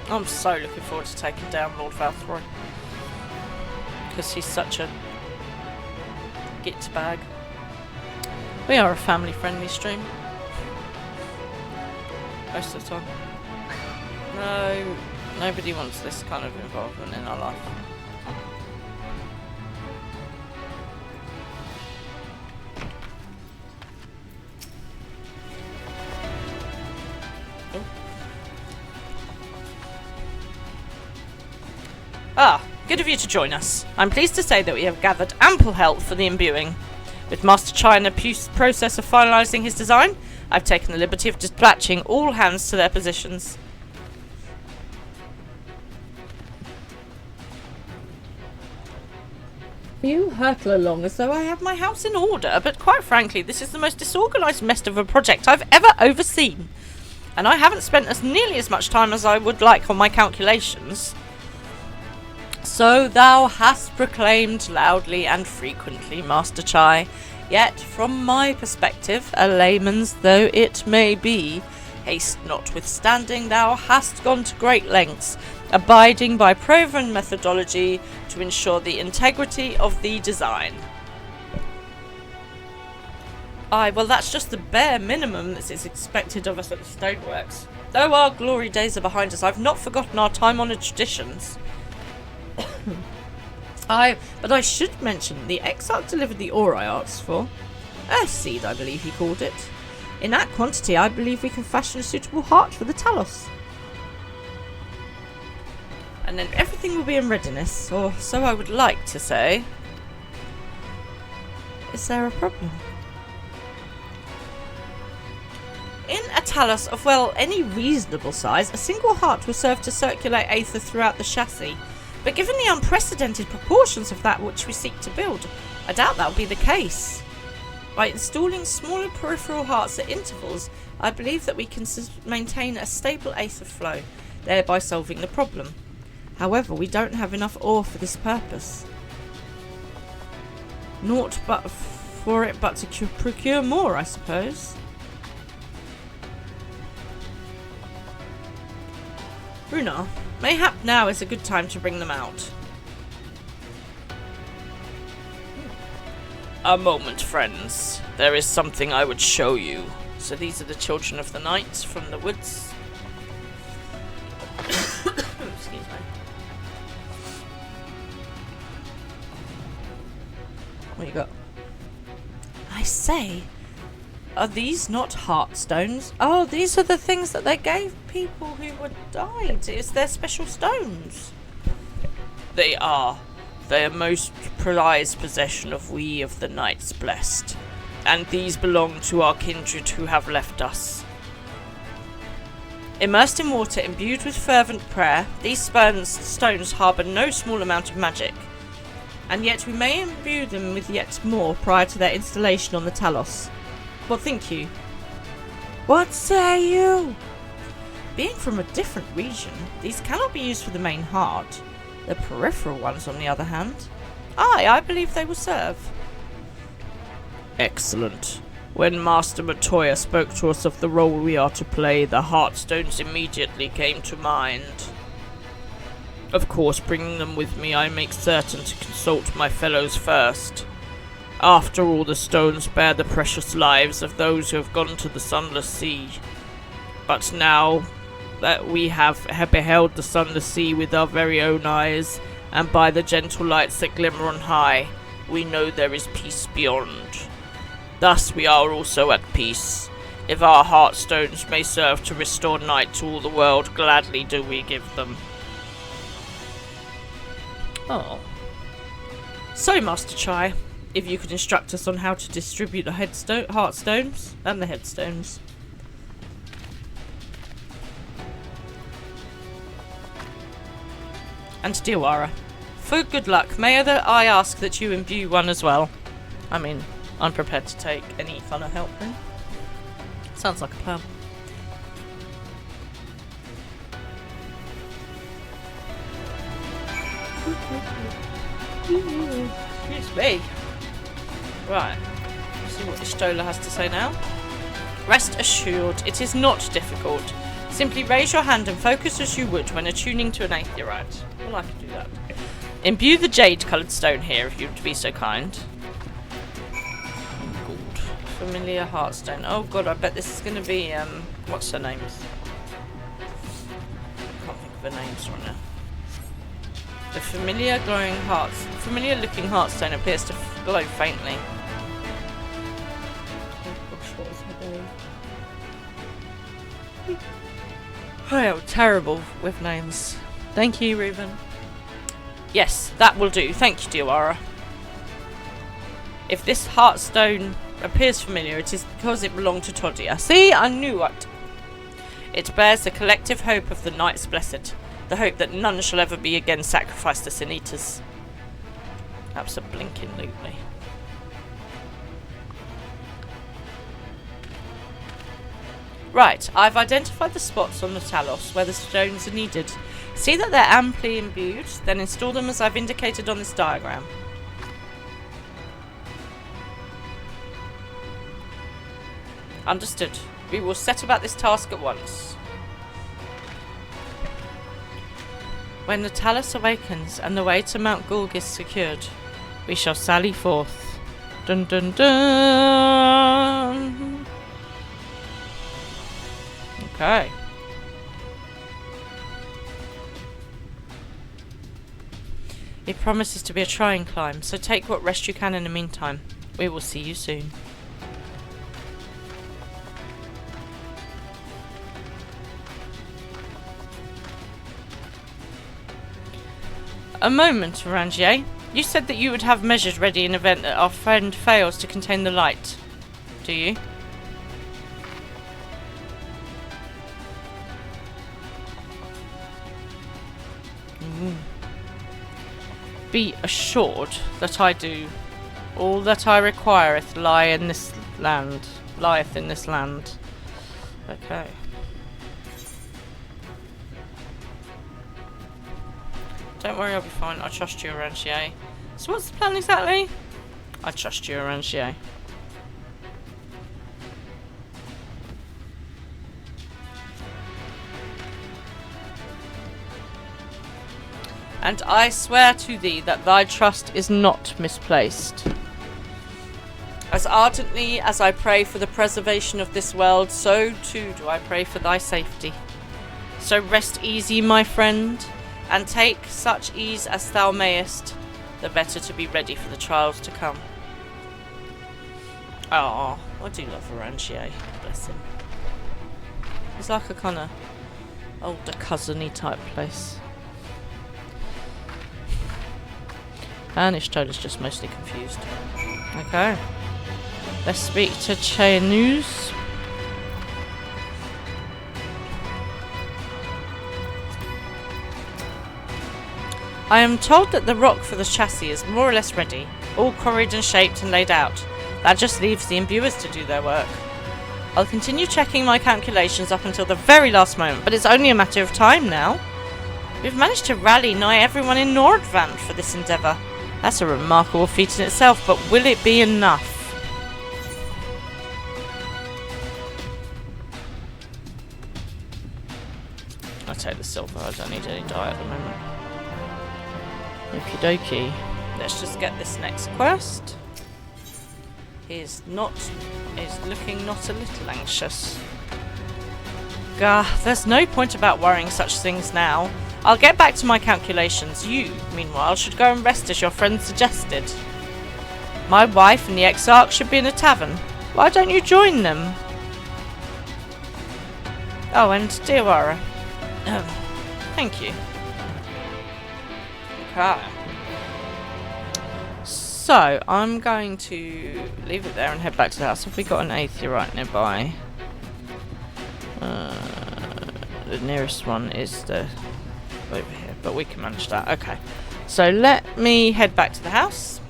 I'm so looking forward to taking down Lord Valthroy. Because he's such a git bag. We are a family-friendly stream. Most of the time. No, nobody wants this kind of involvement in our life. Ah, good of you to join us. I'm pleased to say that we have gathered ample help for the imbuing. With Master Chai in the process of finalising his design, I've taken the liberty of dispatching all hands to their positions. You hurtle along as though I have my house in order, but quite frankly, this is the most disorganised mess of a project I've ever overseen. And I haven't spent nearly as much time as I would like on my calculations. So thou hast proclaimed loudly and frequently, Master Chai. Yet, from my perspective, a layman's though it may be, haste notwithstanding, thou hast gone to great lengths, abiding by proven methodology to ensure the integrity of the design. Aye, well that's just the bare minimum that is expected of us at the Stoneworks. Though our glory days are behind us, I've not forgotten our time-honoured traditions. But I should mention, the exarch delivered the ore I asked for. Earth seed, I believe he called it. In that quantity, I believe we can fashion a suitable heart for the Talos. And then everything will be in readiness, or so I would like to say. Is there a problem? In a Talos of, well, any reasonable size, a single heart will serve to circulate aether throughout the chassis. But given the unprecedented proportions of that which we seek to build, I doubt that will be the case. By installing smaller peripheral hearts at intervals, I believe that we can maintain a stable aether flow, thereby solving the problem. However, we don't have enough ore for this purpose. Naught but for it but to procure more, I suppose. Runar, mayhap now is a good time to bring them out. A moment, friends. There is something I would show you. So these are the children of the night from the woods. Excuse me. What you got? I say, are these not heartstones? Oh, these are the things that they gave people who were died. It's their special stones. They are. They are most prized possession of we of the Knights Blessed. And these belong to our kindred who have left us. Immersed in water, imbued with fervent prayer, these stones harbour no small amount of magic. And yet we may imbue them with yet more prior to their installation on the Talos. What think you? What say you? Being from a different region, these cannot be used for the main heart. The peripheral ones, on the other hand, I believe they will serve. Excellent. When Master Matoya spoke to us of the role we are to play, the Heartstones immediately came to mind. Of course, bringing them with me, I make certain to consult my fellows first. After all, the stones bear the precious lives of those who have gone to the Sunless Sea. But now that we have beheld the Sunless Sea with our very own eyes, and by the gentle lights that glimmer on high, we know there is peace beyond. Thus we are also at peace, If our heartstones may serve to restore night to all the world, gladly do we give them. Oh. So, Master Chai, if you could instruct us on how to distribute the heartstones and the headstones. And Diwara, for good luck, may I ask that you imbue one as well? I mean, I'm prepared to take any kind of help then. Sounds like a plan. Excuse me. Right. Let's see what the Stola has to say now. Rest assured, it is not difficult. Simply raise your hand and focus as you would when attuning to an aetherite. Well, I can do that. Imbue the jade-coloured stone here, if you'd be so kind. Oh, God. Familiar heartstone. Oh, God, I bet this is going to be, what's her name? I can't think of her names right now. The familiar looking heartstone appears to glow faintly. Oh gosh, what was her name? I am terrible with names. Thank you, Reuben. Yes, that will do. Thank you, Diwara. If this heartstone appears familiar, it is because it belonged to Todia. See, I knew it. It bears the collective hope of the Knights Blessed. The hope that none shall ever be again sacrificed to sin eaters. Abso-blinking-lutely. Right, I've identified the spots on the Talos where the stones are needed. See that they're amply imbued, then install them as I've indicated on this diagram. Understood. We will set about this task at once. When the Talos awakens and the way to Mount Gulg is secured, we shall sally forth. Dun dun dun! Okay. It promises to be a trying climb, so take what rest you can in the meantime. We will see you soon. A moment, Orangier. You said that you would have measures ready in event that our friend fails to contain the light. Do you? Be assured that I do. All that I requireth lieth in this land. Okay. Don't worry, I'll be fine. I trust you, Orangier. So what's the plan exactly? I trust you, Orangier. And I swear to thee that thy trust is not misplaced. As ardently as I pray for the preservation of this world, so too do I pray for thy safety. So rest easy, my friend, and take such ease as thou mayest, the better to be ready for the trials to come. Oh, I do love Orangier. Bless him. He's like a kind of older cousin-y type place. And Ishtola's just mostly confused. Okay. Let's speak to News. I am told that the rock for the chassis is more or less ready, all quarried and shaped and laid out. That just leaves the imbuers to do their work. I'll continue checking my calculations up until the very last moment, but it's only a matter of time now. We've managed to rally nigh everyone in Nordvand for this endeavour. That's a remarkable feat in itself, but will it be enough? I'll take the silver, I don't need any dye at the moment. Okie dokie. Let's just get this next quest. He's looking not a little anxious. Gah, there's no point about worrying such things now. I'll get back to my calculations. You, meanwhile, should go and rest as your friend suggested. My wife and the Exarch should be in a tavern. Why don't you join them? Oh, and Diawara. Thank you. Okay. So, I'm going to leave it there and head back to the house. Have we got an aetheryte nearby? The nearest one is over here, but we can manage that. Okay. So, let me head back to the house.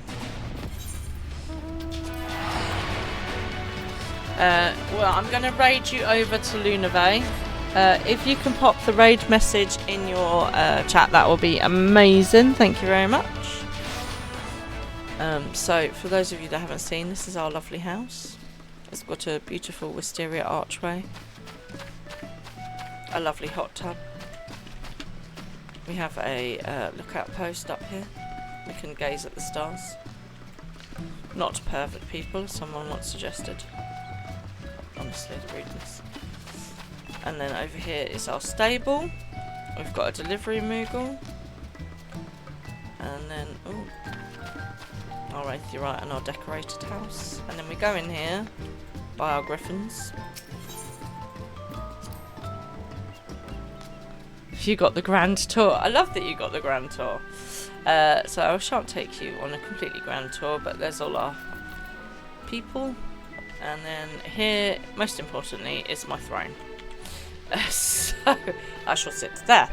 Well, I'm going to raid you over to Lunave. If you can pop the raid message in your chat, that will be amazing. Thank you very much. So, for those of you that haven't seen, this is our lovely house. It's got a beautiful wisteria archway. A lovely hot tub. We have a lookout post up here. We can gaze at the stars. Not perfect people, someone once suggested. Honestly, the rudeness. And then over here is our stable. We've got a delivery moogle. And then, our aetheryte and our decorated house. And then we go in here, by our griffins. You got the grand tour. I love that you got the grand tour. So I shan't take you on a completely grand tour, but there's all our people. And then here, most importantly, is my throne. So I shall sit there.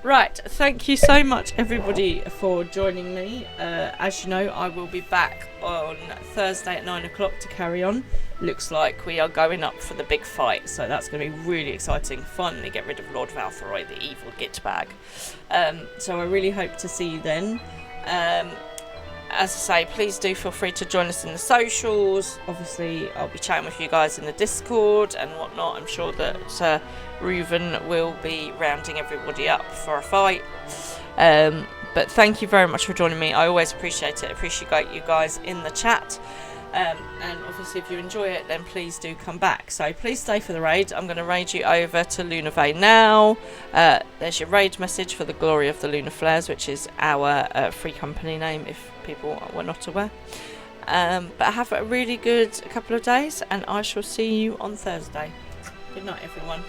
Right, thank you so much everybody for joining me. As you know, I will be back on Thursday at 9 o'clock to carry on. Looks like we are going up for the big fight, so that's going to be really exciting. Finally get rid of Lord Valthoroy, the evil git bag. So I really hope to see you then. As I say, please do feel free to join us in the socials. Obviously, I'll be chatting with you guys in the Discord and whatnot. I'm sure that Reuven will be rounding everybody up for a fight. But thank you very much for joining me. I always appreciate it. Appreciate you guys in the chat. And obviously, if you enjoy it, then please do come back. So please stay for the raid. I'm going to raid you over to Lunave now. There's your raid message for the Glory of the Lunar Flares, which is our free company name, if people were not aware. But have a really good couple of days, and I shall see you on Thursday. Good night, everyone.